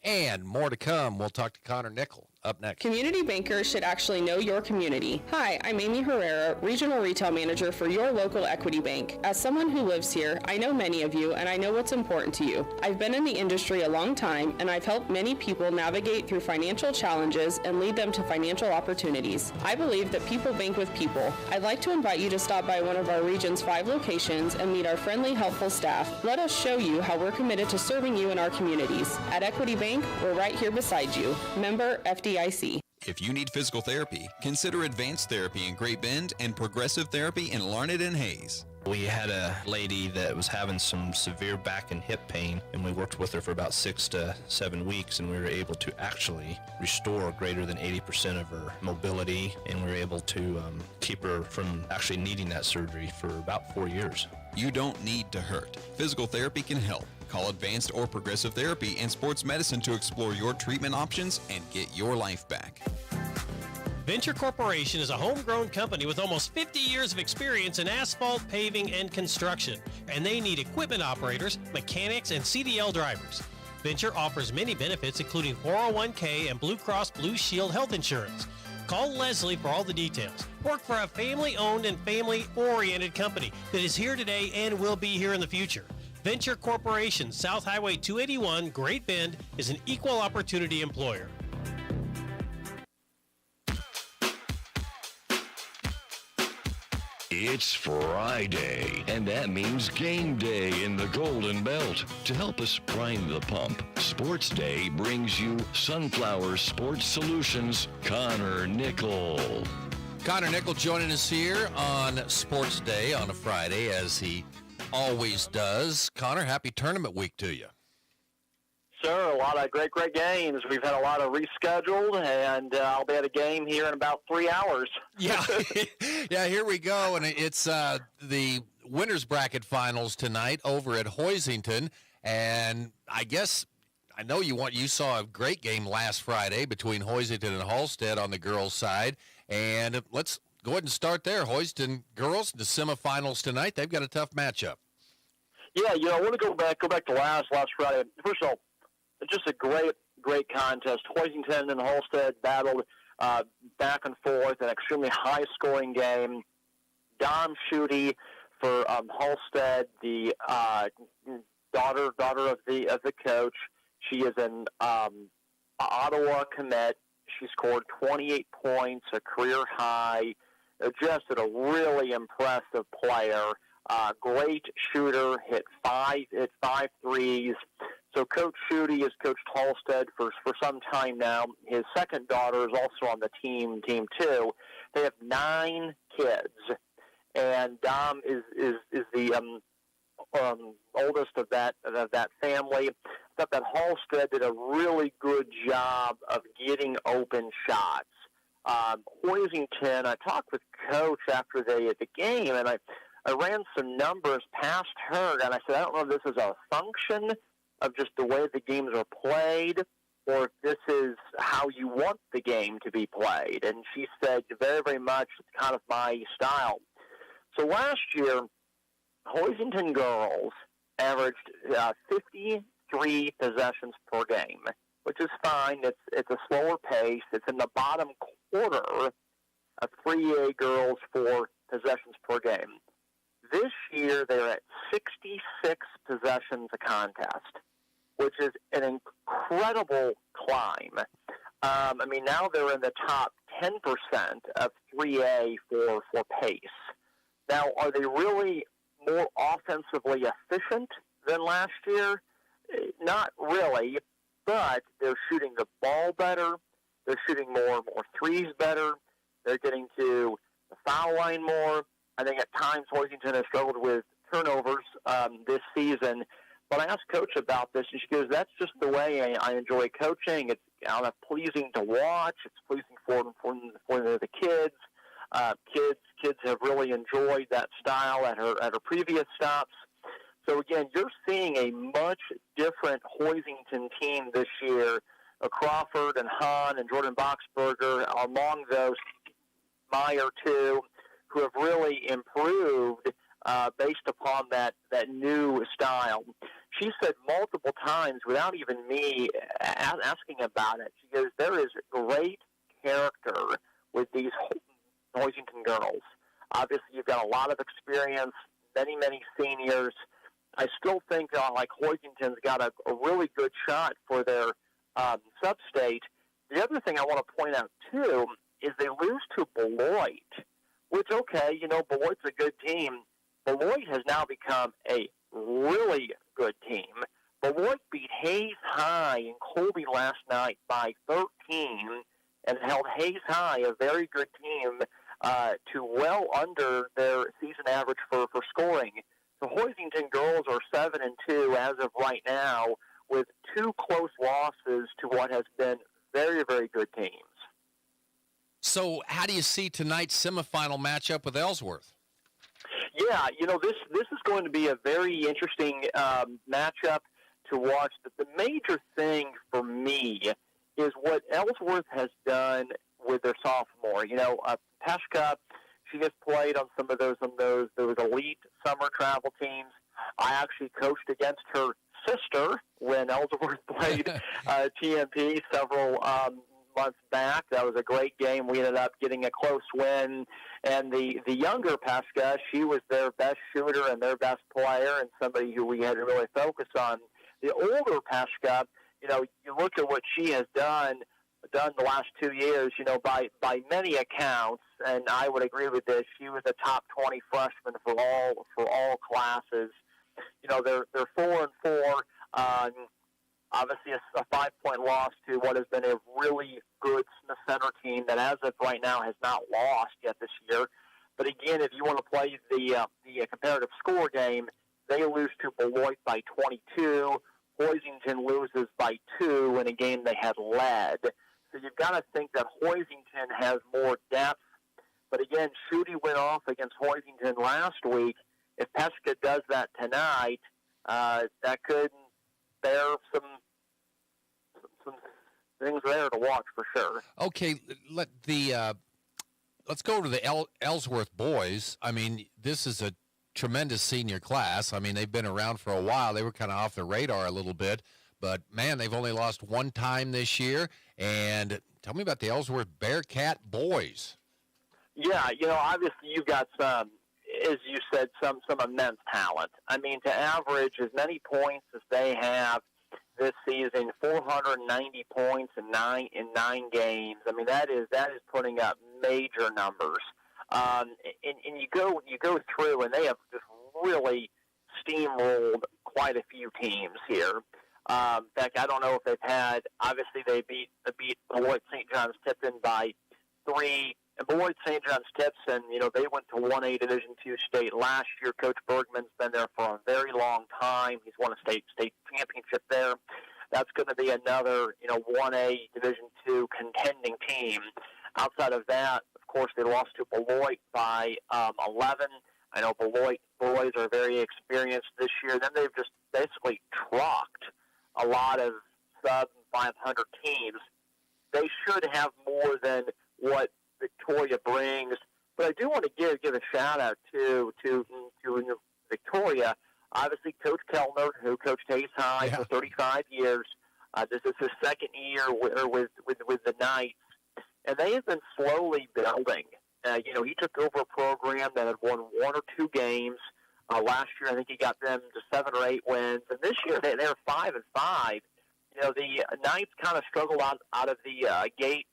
and more to come. We'll talk to Connor Nickel up next. Community bankers should actually know your community. Hi, I'm Amy Herrera, Regional Retail Manager for your local Equity Bank. As someone who lives here, I know many of you and I know what's important to you. I've been in the industry a long time and I've helped many people navigate through financial challenges and lead them to financial opportunities. I believe that people bank with people. I'd like to invite you to stop by one of our region's 5 locations and meet our friendly, helpful staff. Let us show you how we're committed to serving you in our communities. At Equity Bank, we're right here beside you. Member FDIC. If you need physical therapy, consider Advanced Therapy in Great Bend and Progressive Therapy in Larned and Hayes. We had a lady that was having some severe back and hip pain, and we worked with her for about 6 to 7 weeks, and we were able to actually restore greater than 80% of her mobility, and we were able to keep her from actually needing that surgery for about 4 years. You don't need to hurt. Physical therapy can help. Call Advanced or Progressive Therapy and Sports Medicine to explore your treatment options and get your life back. Venture Corporation is a homegrown company with almost 50 years of experience in asphalt, paving, and construction, and they need equipment operators, mechanics, and CDL drivers. Venture offers many benefits, including 401k and Blue Cross Blue Shield health insurance. Call Leslie for all the details. Work for a family-owned and family-oriented company that is here today and will be here in the future. Venture Corporation, South Highway 281, Great Bend, is an equal opportunity employer. It's Friday, and that means game day in the Golden Belt. To help us prime the pump, Sports Day brings you Sunflower Sports Solutions, Connor Nickel. Connor Nickel joining us here on Sports Day on a Friday, as he always does. Connor, happy tournament week to you. Sir, a lot of great games. We've had a lot of rescheduled, and I'll be at a game here in about 3 hours. Yeah, yeah. Here we go, and it's the winners bracket finals tonight over at Hoisington, and I know you saw a great game last Friday between Hoisington and Halstead on the girls' side, and let's go ahead and start there. Hoiston girls, the semifinals tonight. They've got a tough matchup. Yeah, I want to go back to last Friday. First of all, just a great contest. Hoisington and Halstead battled back and forth, an extremely high-scoring game. Dom Schutte for Halstead, the daughter of the coach. She is an Ottawa commit. She scored 28 points, a career high. Just a really impressive player. Great shooter, hit five threes. So Coach Schutte has coached Halstead for some time now. His second daughter is also on the team too. They have 9 kids, and Dom is the oldest of that family. I thought that Halstead did a really good job of getting open shots. Hoisington, I talked with Coach after the game, and I ran some numbers past her, and I said, I don't know if this is a function of just the way the games are played, or if this is how you want the game to be played. And she said, very, very much, it's kind of my style. So last year, Hoisington girls averaged 53 possessions per game, which is fine. It's a slower pace. It's in the bottom quarter of 3A girls for possessions per game. This year, they're at 66 possessions a contest, which is an incredible climb. Now they're in the top 10% of 3A for pace. Now, are they really more offensively efficient than last year? Not really, but they're shooting the ball better. They're shooting more threes better. They're getting to the foul line more. I think at times Hoisington has struggled with turnovers this season. But I asked Coach about this, and she goes, that's just the way I enjoy coaching. It's pleasing to watch. It's pleasing for the kids. Kids have really enjoyed that style at her previous stops. So, again, you're seeing a much different Hoisington team this year. Crawford and Hahn and Jordan Boxberger among those, Meyer too, who have really improved based upon that new style. She said multiple times, without even me asking about it, she goes, there is great character with these Hoisington girls. Obviously, you've got a lot of experience, many seniors. I still think like Hoisington's got a really good shot for their sub-state. The other thing I want to point out, too, is they lose to Beloit, which, okay, Beloit's a good team. Beloit has now become a really good team. Beloit beat Hayes High in Colby last night by 13 and held Hayes High, a very good team, to well under their season average for scoring. The Hoisington girls are 7-2 as of right now, with 2 close losses to what has been very, very good teams. So how do you see tonight's semifinal matchup with Ellsworth? Yeah, this is going to be a very interesting matchup to watch. The major thing for me is what Ellsworth has done with their sophomore. Peshka, she has played on some of those elite summer travel teams. I actually coached against her sister when Ellsworth played TMP several months back. That was a great game. We ended up getting a close win. And the younger Peshka, she was their best shooter and their best player and somebody who we had to really focus on. The older Peshka, you look at what she has done the last 2 years, by many accounts, and I would agree with this, she was a top 20 freshman for all classes. They're 4-4. Obviously, a 5-point loss to what has been a really good Smith Center team that, as of right now, has not lost yet this year. But again, if you want to play the comparative score game, they lose to Beloit by 22. Hoisington loses by 2 in a game they had led. So you've got to think that Hoisington has more depth. But again, Schutte went off against Hoisington last week. If Peshka does that tonight, that could bear some things there to watch for sure. Okay, let the let's go to the Ellsworth boys. I mean, this is a tremendous senior class. I mean, they've been around for a while. They were kind of off the radar a little bit, but man, they've only lost one time this year. And tell me about the Ellsworth Bearcat boys. Yeah, obviously you've got some, as you said, some immense talent. I mean, to average as many points as they have this season, 490 points in nine games. I mean, that is putting up major numbers. And you go through, and they have just really steamrolled quite a few teams here. In fact, I don't know if they've had. Obviously, they beat Beloit St. John's Tipton by 3. And Beloit St. John's Tipton, they went to 1A Division II state last year. Coach Bergman's been there for a very long time. He's won a state championship there. That's going to be another 1A Division II contending team. Outside of that, of course, they lost to Beloit by 11. I know Beloit boys are very experienced this year. Then they've just basically trucked a lot of sub-500 teams. They should have more than what Victoria brings, but I do want to give a shout out to Victoria. Obviously, Coach Kellner, who coached Hayes High for 35 years. This is his second year with the Knights, and they have been slowly building. He took over a program that had won 1 or 2 games. Last year, I think he got them to 7 or 8 wins, and this year they're 5-5. The Knights kind of struggled out of the gate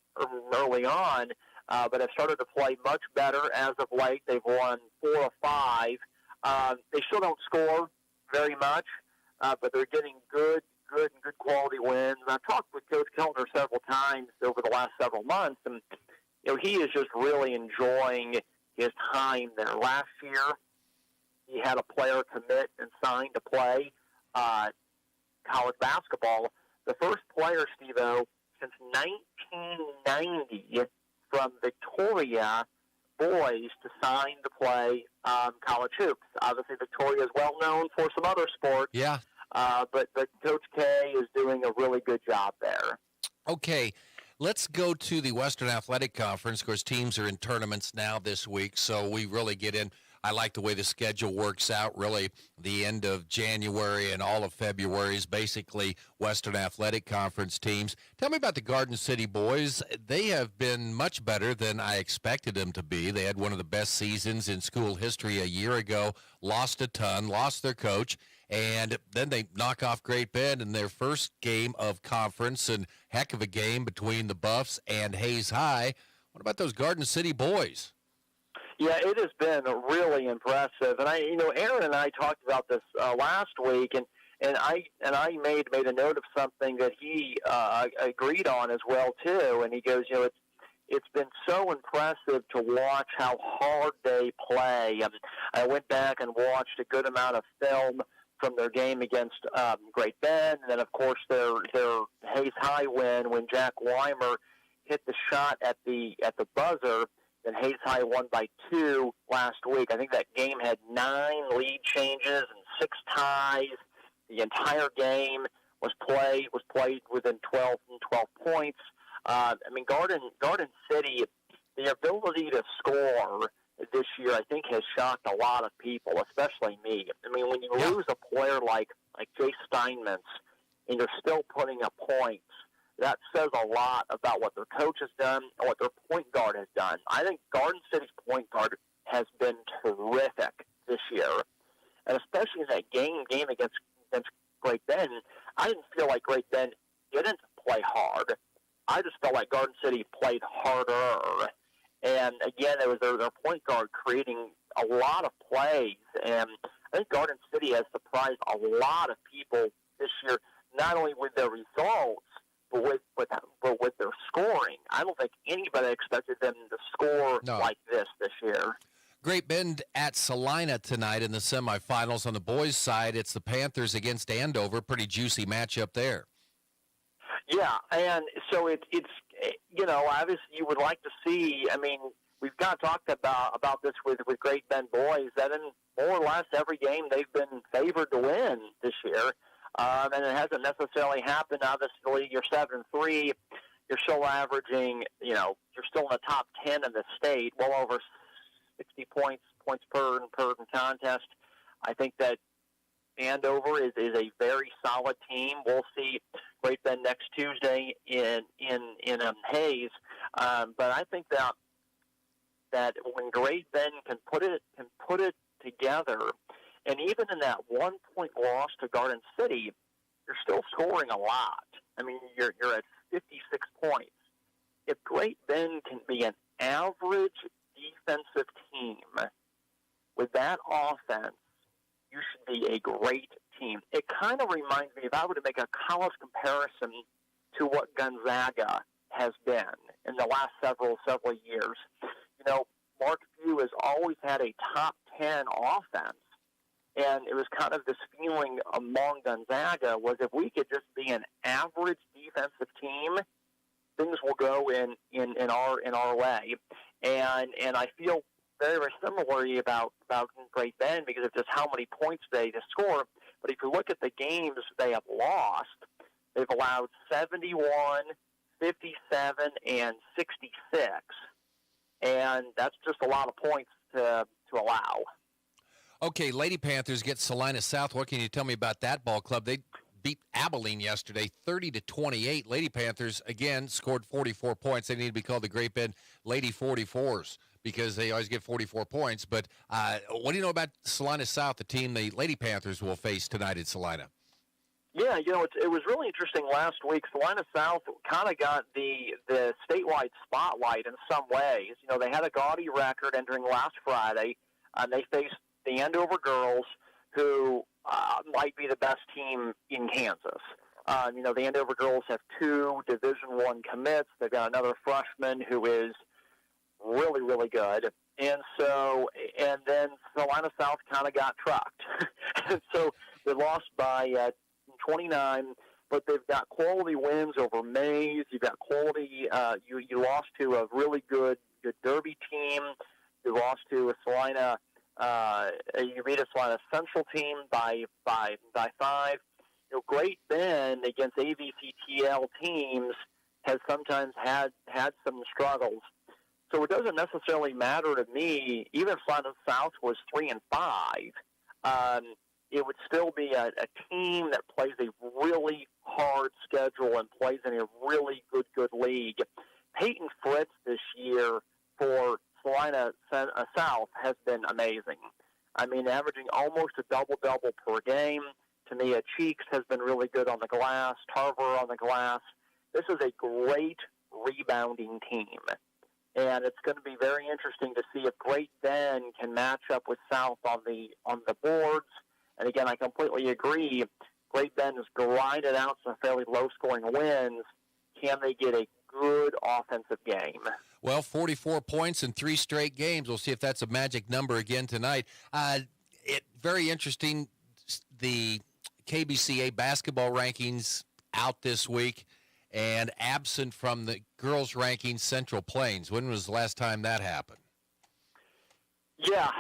early on. But have started to play much better as of late. They've won 4 or 5. They still don't score very much, but they're getting good quality wins. And I've talked with Coach Kellner several times over the last several months, and he is just really enjoying his time there. Last year, he had a player commit and sign to play college basketball. The first player, Steve-O, since 1990 from Victoria boys to sign to play college hoops. Obviously, Victoria is well known for some other sports. Yeah. But Coach K is doing a really good job there. Okay, let's go to the Western Athletic Conference. Of course, teams are in tournaments now this week, so we really get in. I like the way the schedule works out. Really, the end of January and all of February is basically Western Athletic Conference teams. Tell me about the Garden City boys. They have been much better than I expected them to be. They had one of the best seasons in school history a year ago, lost a ton, lost their coach, and then they knock off Great Bend in their first game of conference, and heck of a game between the Buffs and Hayes High. What about those Garden City boys? Yeah, it has been really impressive, and Aaron and I talked about this last week, and I made a note of something that he agreed on as well too. And he goes, it's been so impressive to watch how hard they play. I went back and watched a good amount of film from their game against Great Bend, and then of course their Hayes High win when Jack Weimer hit the shot at the buzzer. And Hayes High won by 2 last week. I think that game had 9 lead changes and 6 ties. The entire game was played within 12 points. Garden City, the ability to score this year, I think, has shocked a lot of people, especially me. When you lose a player like Jay Steinmetz and you're still putting up points, that says a lot about what their coach has done and what their point guard has done. I think Garden City's point guard has been terrific this year, and especially in that game against Great Bend. I didn't feel like Great Bend didn't play hard. I just felt like Garden City played harder. And again, it was their point guard creating a lot of plays, and I think Garden City has surprised a lot of people this year, not only with their results, but with their scoring. I don't think anybody expected them to score like this year. Great Bend at Salina tonight in the semifinals. On the boys' side, it's the Panthers against Andover. Pretty juicy matchup there. Yeah, and so it's obviously you would like to see. We've kind of talked about this with Great Bend boys, that in more or less every game they've been favored to win this year. And it hasn't necessarily happened. Obviously, you're 7-3. you're still averaging, you're still in the top 10 in the state, well over 60 points per contest. I think that Andover is a very solid team. We'll see Great Bend next Tuesday in Hayes, but I think that when Great Bend can put it together, and even in that 1-point loss to Garden City, you're still scoring a lot. I mean, you're at 56 points. If Great Bend can be an average defensive team with that offense, you should be a great team. It kind of reminds me, if I were to make a college comparison to what Gonzaga has been in the last several years. Mark Few has always had a top 10 offense, and it was kind of this feeling among Gonzaga was if we could just be an average defensive team, things will go in our way. And I feel very, very similarly about Great Bend because of just how many points they score. But if you look at the games they have lost, they've allowed 71, 57, and 66. And that's just a lot of points to allow. Okay, Lady Panthers get Salina South. What can you tell me about that ball club? They beat Abilene yesterday, 30-28. Lady Panthers, again, scored 44 points. They need to be called the Great Bend Lady 44s because they always get 44 points. But what do you know about Salina South, the team the Lady Panthers will face tonight at Salina? Yeah, it was really interesting last week. Salina South kind of got the statewide spotlight in some ways. They had a gaudy record entering last Friday, and they faced the Andover girls, who might be the best team in Kansas. The Andover girls have 2 Division I commits. They've got another freshman who is really, really good. And then Salina South kind of got trucked. And so they lost by 29, but they've got quality wins over Mays. You've got quality. You lost to a really good Derby team. You lost to a Salina. You beat a Salina Central team by 5. Great Bend against AVCTL teams has sometimes had some struggles. So it doesn't necessarily matter to me. Even if Salina South was 3-5, it would still be a team that plays a really hard schedule and plays in a really good league. Peyton Fritz this year for Salina South has been amazing. I mean, averaging almost a double-double per game. Tamia Cheeks has been really good on the glass. Tarver on the glass. This is a great rebounding team. And it's going to be very interesting to see if Great Bend can match up with South on the boards. And again, I completely agree. Great Bend has grinded out some fairly low-scoring wins. Can they get a good offensive game? Well, 44 points in 3 straight games. We'll see if that's a magic number again tonight. Very interesting. The KBCA basketball rankings out this week, and absent from the girls' rankings, Central Plains. When was the last time that happened? Yeah,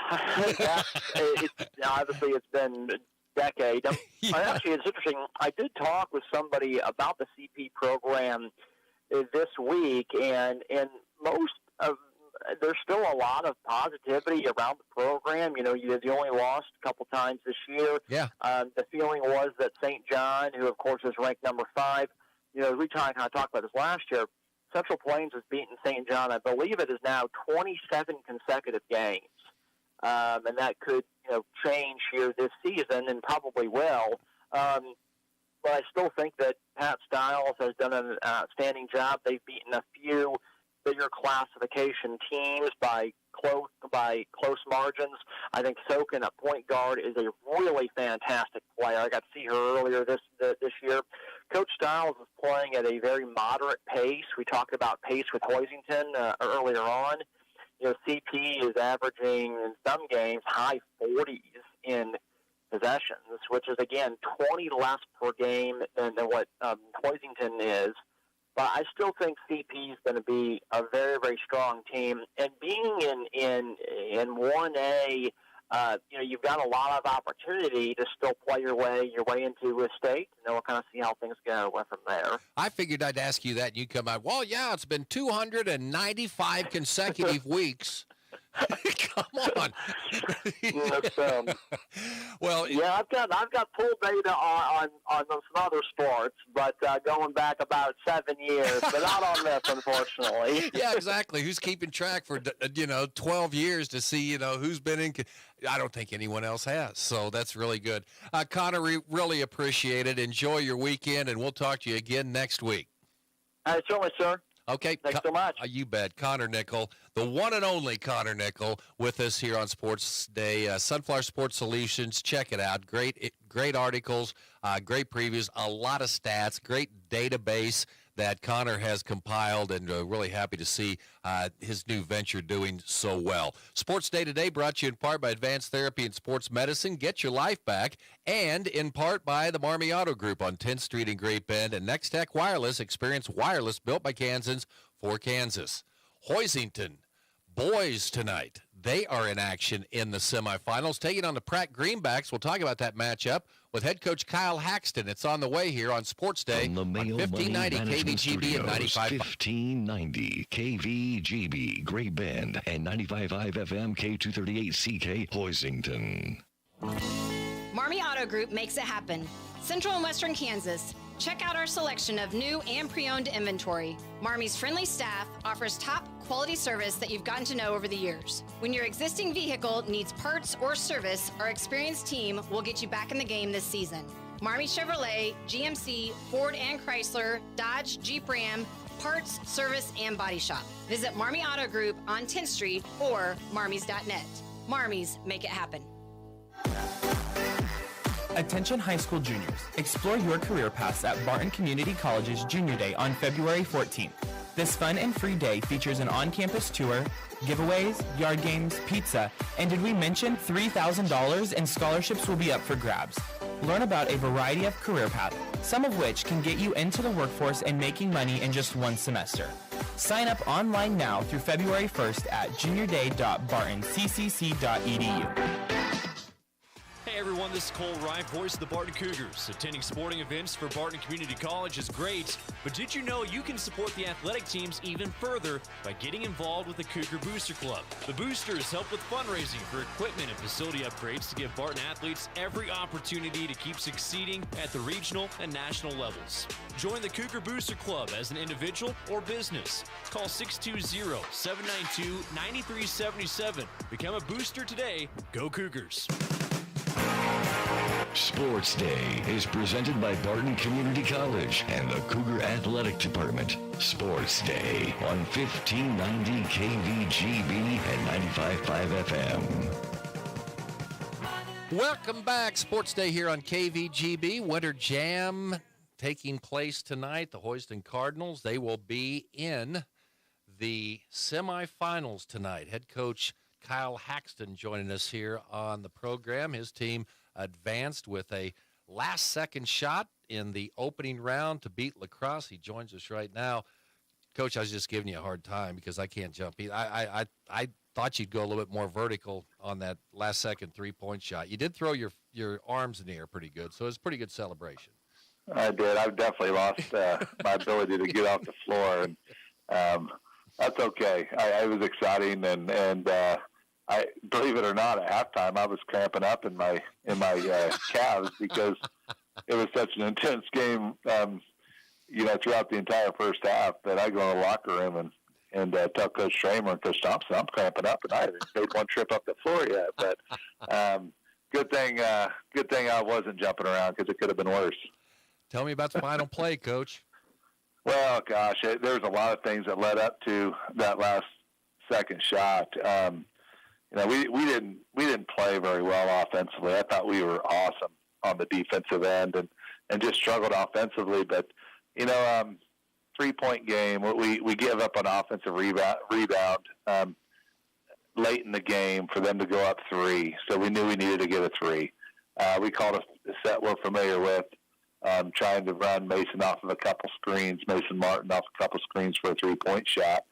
obviously it's been a decade. Actually, it's interesting. I did talk with somebody about the CP program this week, and most of there's still a lot of positivity around the program. You only lost a couple times this year. Yeah. The feeling was that St. John, who of course is ranked number 5, we kind of talked about this last year. Central Plains has beaten St. John. I believe it is now 27 consecutive games. And that could, change here this season and probably will. But I still think that Pat Stiles has done an outstanding job. They've beaten a few bigger classification teams by close margins. I think Sokin at point guard is a really fantastic player. I got to see her earlier this year. Coach Stiles is playing at a very moderate pace. We talked about pace with Hoisington earlier on. CP is averaging in some games high 40s in possessions, which is, again, 20 less per game than what Hoisington is. But I still think CP is going to be a very, very strong team. And being in 1A you've got a lot of opportunity to still play your way into a state, and then we'll kind of see how things go from there. I figured I'd ask you that, and you come out, well, yeah, it's been 295 consecutive weeks. Come on. Well, yeah, I've got full data on some other sports, but going back about 7 years, but not on this, unfortunately. Yeah, exactly. Who's keeping track for 12 years to see who's been in? I don't think anyone else has, so that's really good. Connor, we really appreciate it. Enjoy your weekend, and we'll talk to you again next week. Certainly, sir. Okay. Thanks so much. You bet. Connor Nickel, the one and only Connor Nickel, with us here on Sports Day. Sunflower Sports Solutions. Check it out. Great articles, great previews, a lot of stats, great database that Connor has compiled, and really happy to see his new venture doing so well. Sports Day today brought to you in part by Advanced Therapy and Sports Medicine. Get your life back. And in part by the Marmy Auto Group on 10th Street in Great Bend. And Next Tech Wireless. Experience wireless built by Kansans for Kansas. Hoisington boys tonight. They are in action in the semifinals, taking on the Pratt Greenbacks. We'll talk about that matchup with head coach Kyle Haxton. It's on the way here on Sports Day on the on 1590 KVGB and 95.5. 1590 KVGB Great Bend and 95.5 FM K238CK Hoisington. Marmy Auto Group makes it happen. Central and Western Kansas. Check out our selection of new and pre-owned inventory. Marmy's friendly staff offers top quality service that you've gotten to know over the years. When your existing vehicle needs parts or service, our experienced team will get you back in the game this season. Marmy Chevrolet, GMC, Ford and Chrysler, Dodge, Jeep Ram, parts, service, and body shop. Visit Marmy Auto Group on 10th Street or marmys.net. Marmys, make it happen. Attention high school juniors. Explore your career paths at Barton Community College's Junior Day on February 14th. This fun and free day features an on-campus tour, giveaways, yard games, pizza, and did we mention $3,000 in scholarships will be up for grabs. Learn about a variety of career paths, some of which can get you into the workforce and making money in just one semester. Sign up online now through February 1st at juniorday.bartoncccc.edu. Hey everyone, this is Cole Ryan, voice of the Barton Cougars. Attending sporting events for Barton Community College is great, but did you know you can support the athletic teams even further by getting involved with the Cougar Booster Club? The Boosters help with fundraising for equipment and facility upgrades to give Barton athletes every opportunity to keep succeeding at the regional and national levels. Join the Cougar Booster Club as an individual or business. Call 620-792-9377. Become a booster today. Go Cougars. Sports Day is presented by Barton Community College and the Cougar Athletic Department. Sports Day on 1590 KVGB and 95.5 FM. Welcome back. Sports Day here on KVGB. Winter Jam taking place tonight. The Hoiston Cardinals, they will be in the semifinals tonight. Head coach Kyle Haxton joining us here on the program. His team advanced with a last-second shot in the opening round to beat La Crosse. He joins us right now. Coach, I was just giving you a hard time because I can't jump. I thought you'd go a little bit more vertical on that last-second three-point shot. You did throw your arms in the air pretty good, so it was a pretty good celebration. I did. I've definitely lost my ability to get off the floor, and that's okay. It was exciting, and I believe it or not, at halftime I was cramping up in my calves because it was such an intense game. Throughout the entire first half, that I go in the locker room and tell Coach Schramer and Coach Thompson I'm cramping up, and I haven't made one trip up the floor yet. But good thing I wasn't jumping around because it could have been worse. Tell me about the final play, Coach. Well, gosh, there's a lot of things that led up to that last second shot. We didn't play very well offensively. I thought we were awesome on the defensive end and just struggled offensively. But 3-point game, we give up an offensive rebound late in the game for them to go up 3. So we knew we needed to get a 3. We called a set we're familiar with, trying to run Mason off of a couple screens, Mason Martin off a couple screens for a 3-point shot.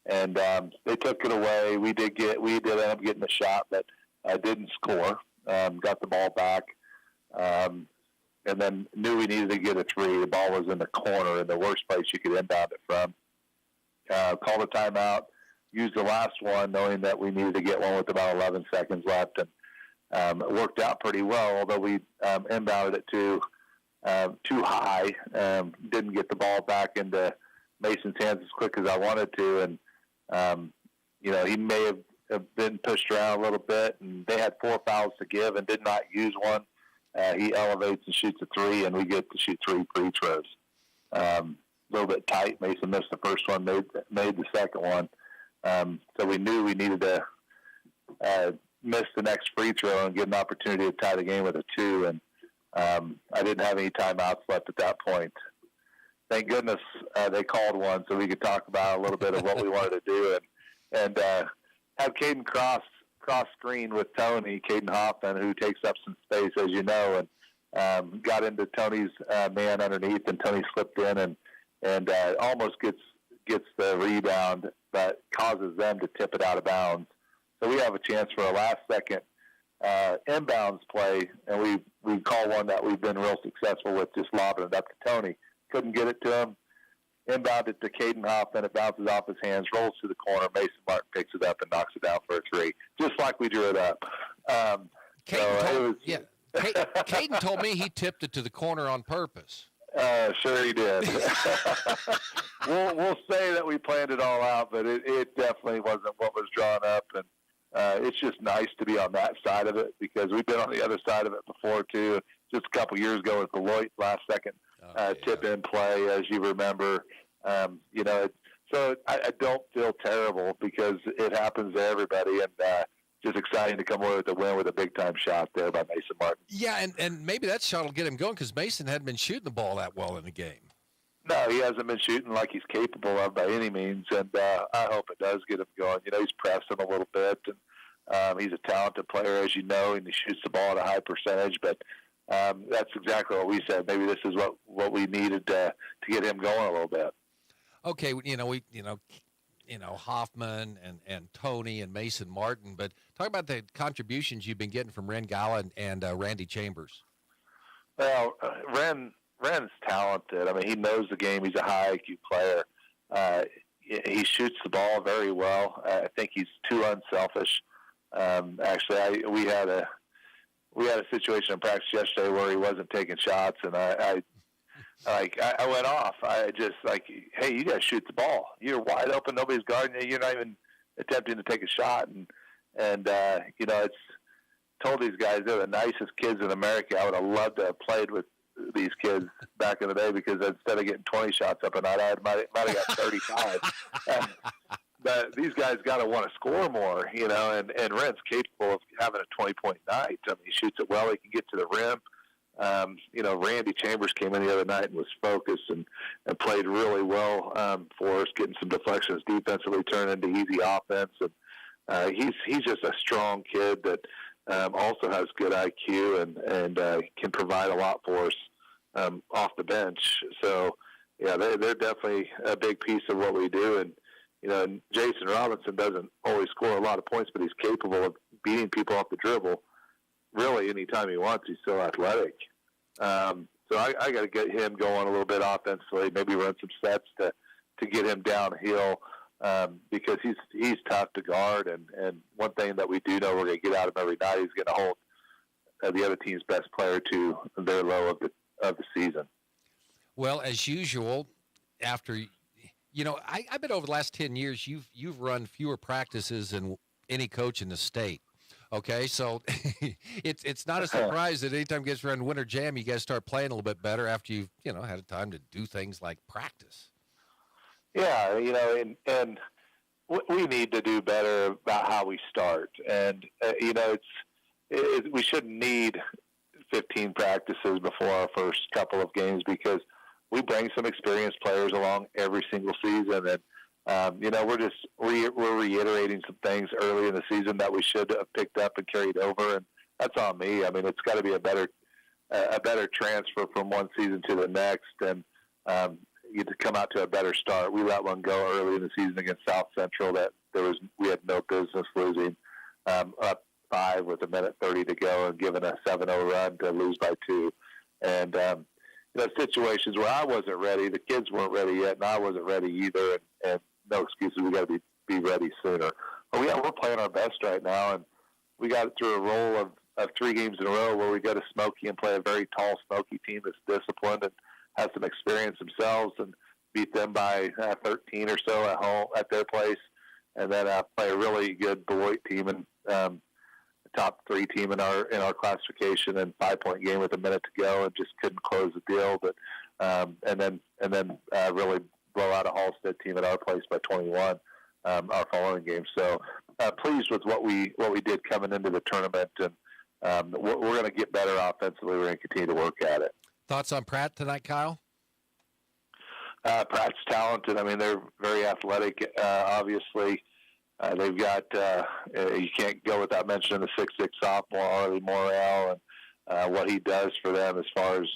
And they took it away. We did end up getting the shot, but didn't score, got the ball back, and then knew we needed to get a three. The ball was in the corner, in the worst place you could inbound it from. Called a timeout, used the last one, knowing that we needed to get one with about 11 seconds left, and it worked out pretty well, although we inbounded it too high. Didn't get the ball back into Mason's hands as quick as I wanted to, and he may have been pushed around a little bit, and they had 4 fouls to give and did not use one. He elevates and shoots a three, and we get to shoot 3 free throws. A little bit tight. Mason missed the first one, made the second one. So we knew we needed to miss the next free throw and get an opportunity to tie the game with a 2. And I didn't have any timeouts left at that point. Thank goodness they called one so we could talk about a little bit of what we wanted to do and have Caden cross screen with Tony, Caden Hoffman, who takes up some space, as you know, and got into Tony's man underneath, and Tony slipped in and almost gets the rebound that causes them to tip it out of bounds. So we have a chance for a last-second inbounds play, and we call one that we've been real successful with, just lobbing it up to Tony. Couldn't get it to him. Inbound it to Caden Hoffman. It bounces off his hands, rolls to the corner. Mason Martin picks it up and knocks it down for a 3, just like we drew it up. Caden told me he tipped it to the corner on purpose. Sure he did. We'll say that we planned it all out, but it definitely wasn't what was drawn up, and it's just nice to be on that side of it because we've been on the other side of it before too. Just a couple years ago with Beloit, last second tip-in play, as you remember. So I don't feel terrible because it happens to everybody, and just exciting to come away with the win with a big-time shot there by Mason Martin. Yeah, and maybe that shot will get him going because Mason hadn't been shooting the ball that well in the game. No, he hasn't been shooting like he's capable of by any means, and I hope it does get him going. He's pressing a little bit, and he's a talented player, as you know, and he shoots the ball at a high percentage, but that's exactly what we said. Maybe this is what we needed to get him going a little bit. Okay, Hoffman and Tony and Mason Martin, but talk about the contributions you've been getting from Ren Gala and Randy Chambers. Well, Ren's talented. I mean, he knows the game. He's a high IQ player. He shoots the ball very well. I think he's too unselfish. Actually, we had a situation in practice yesterday where he wasn't taking shots, and I went off. I just hey, you guys shoot the ball. You're wide open. Nobody's guarding you. You're not even attempting to take a shot. And it's told these guys they're the nicest kids in America. I would have loved to have played with these kids back in the day because instead of getting 20 shots up a night, I might have got 35. But these guys got to want to score more, and Ren's capable of having a 20-point night. I mean, he shoots it well. He can get to the rim. Randy Chambers came in the other night and was focused and played really well for us, getting some deflections defensively, turned into easy offense. And he's just a strong kid that also has good IQ and can provide a lot for us off the bench. So, yeah, they're definitely a big piece of what we do. And Jason Robinson doesn't always score a lot of points, but he's capable of beating people off the dribble. Really, anytime he wants, he's so athletic. So I got to get him going a little bit offensively, maybe run some sets to get him downhill because he's tough to guard. And one thing that we do know we're going to get out of him every night, he's going to hold the other team's best player to their low of the season. Well, as usual, after I bet over the last 10 years you've run fewer practices than any coach in the state. Okay, so it's not a surprise that anytime it gets around Winter Jam, you guys start playing a little bit better after you've had a time to do things like practice. Yeah, and we need to do better about how we start, and we shouldn't need 15 practices before our first couple of games because we bring some experienced players along every single season, and we're reiterating some things early in the season that we should have picked up and carried over, and that's on me. I mean, it's got to be a better transfer from one season to the next, and to come out to a better start. We let one go early in the season against South Central that we had no business losing. Up 5 with 1:30 to go and giving a 7-0 run to lose by 2. And, situations where I wasn't ready, the kids weren't ready yet, and I wasn't ready either, and no excuses. We got to be ready sooner. But we're playing our best right now, and we got through a roll of 3 games in a row where we go to Smoky and play a very tall Smoky team that's disciplined and has some experience themselves, and beat them by 13 or so at home at their place, and then play a really good Beloit team and top 3 team in our classification, and 5-point game with 1 minute to go, and just couldn't close the deal. But and then really blow out a Halstead team at our place by 21 our following game. So pleased with what we did coming into the tournament, and we're going to get better offensively. We're going to continue to work at it. Thoughts on Pratt tonight, Kyle? Pratt's talented. I mean, they're very athletic. Obviously, they've got. You can't go without mentioning the 6'6" sophomore Harley Morrell and what he does for them as far as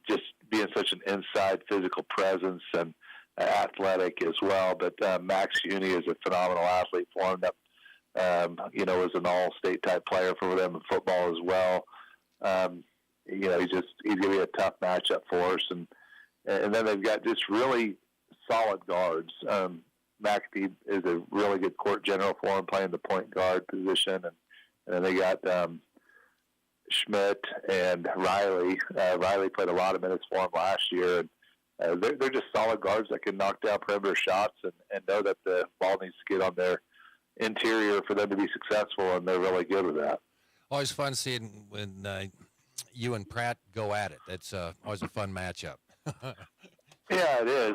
just being such an inside physical presence and athletic as well. But Max Uni is a phenomenal athlete for him. That was an all-state type player for them in football as well. He's going to be a tough matchup for us, and then they've got just really solid guards. McAtee is a really good court general for him, playing the point guard position, and then they got Schmidt and Riley. Riley played a lot of minutes for him last year, and they're just solid guards that can knock down perimeter shots and know that the ball needs to get on their interior for them to be successful, and they're really good with that. Always fun seeing when you and Pratt go at it. That's always a fun matchup. Yeah, it is.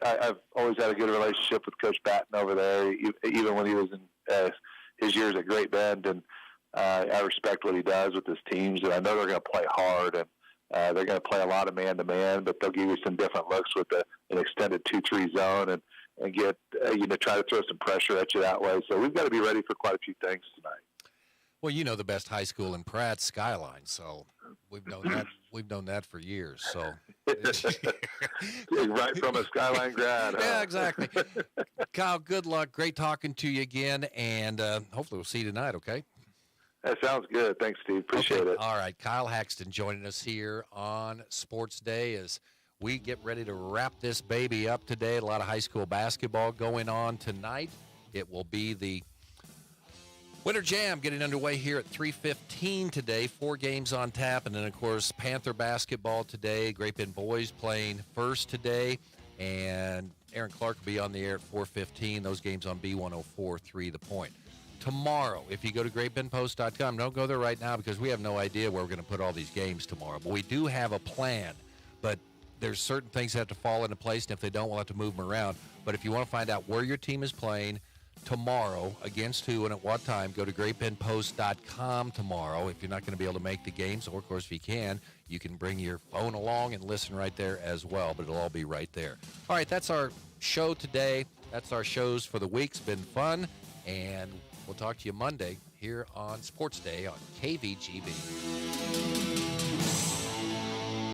I've always had a good relationship with Coach Batten over there, even when he was in his years at Great Bend, and I respect what he does with his teams, and I know they're going to play hard, and they're going to play a lot of man-to-man, but they'll give you some different looks with an extended 2-3 zone and get try to throw some pressure at you that way. So we've got to be ready for quite a few things tonight. Well, the best high school in Pratt, Skyline, so we've known that for years. So right from a Skyline grad. Yeah, exactly. Kyle, good luck. Great talking to you again, and hopefully we'll see you tonight. Okay. That sounds good. Thanks, Steve. Appreciate it. All right, Kyle Haxton joining us here on Sports Day as we get ready to wrap this baby up today. A lot of high school basketball going on tonight. It will be the Winter Jam getting underway here at 3:15 today. 4 games on tap. And then, of course, Panther basketball today. Great Bend boys playing first today. And Aaron Clark will be on the air at 4:15. Those games on B104.3 The Point. Tomorrow, if you go to greatbendpost.com, don't go there right now because we have no idea where we're going to put all these games tomorrow. But we do have a plan. But there's certain things that have to fall into place, and if they don't, we'll have to move them around. But if you want to find out where your team is playing tomorrow, against who and at what time, go to greatbendpost.com tomorrow. If you're not going to be able to make the games, or of course if you can bring your phone along and listen right there as well, but it'll all be right there. All right, that's our show today. That's our shows for the week. It's been fun, and we'll talk to you Monday here on Sports Day on KVGB.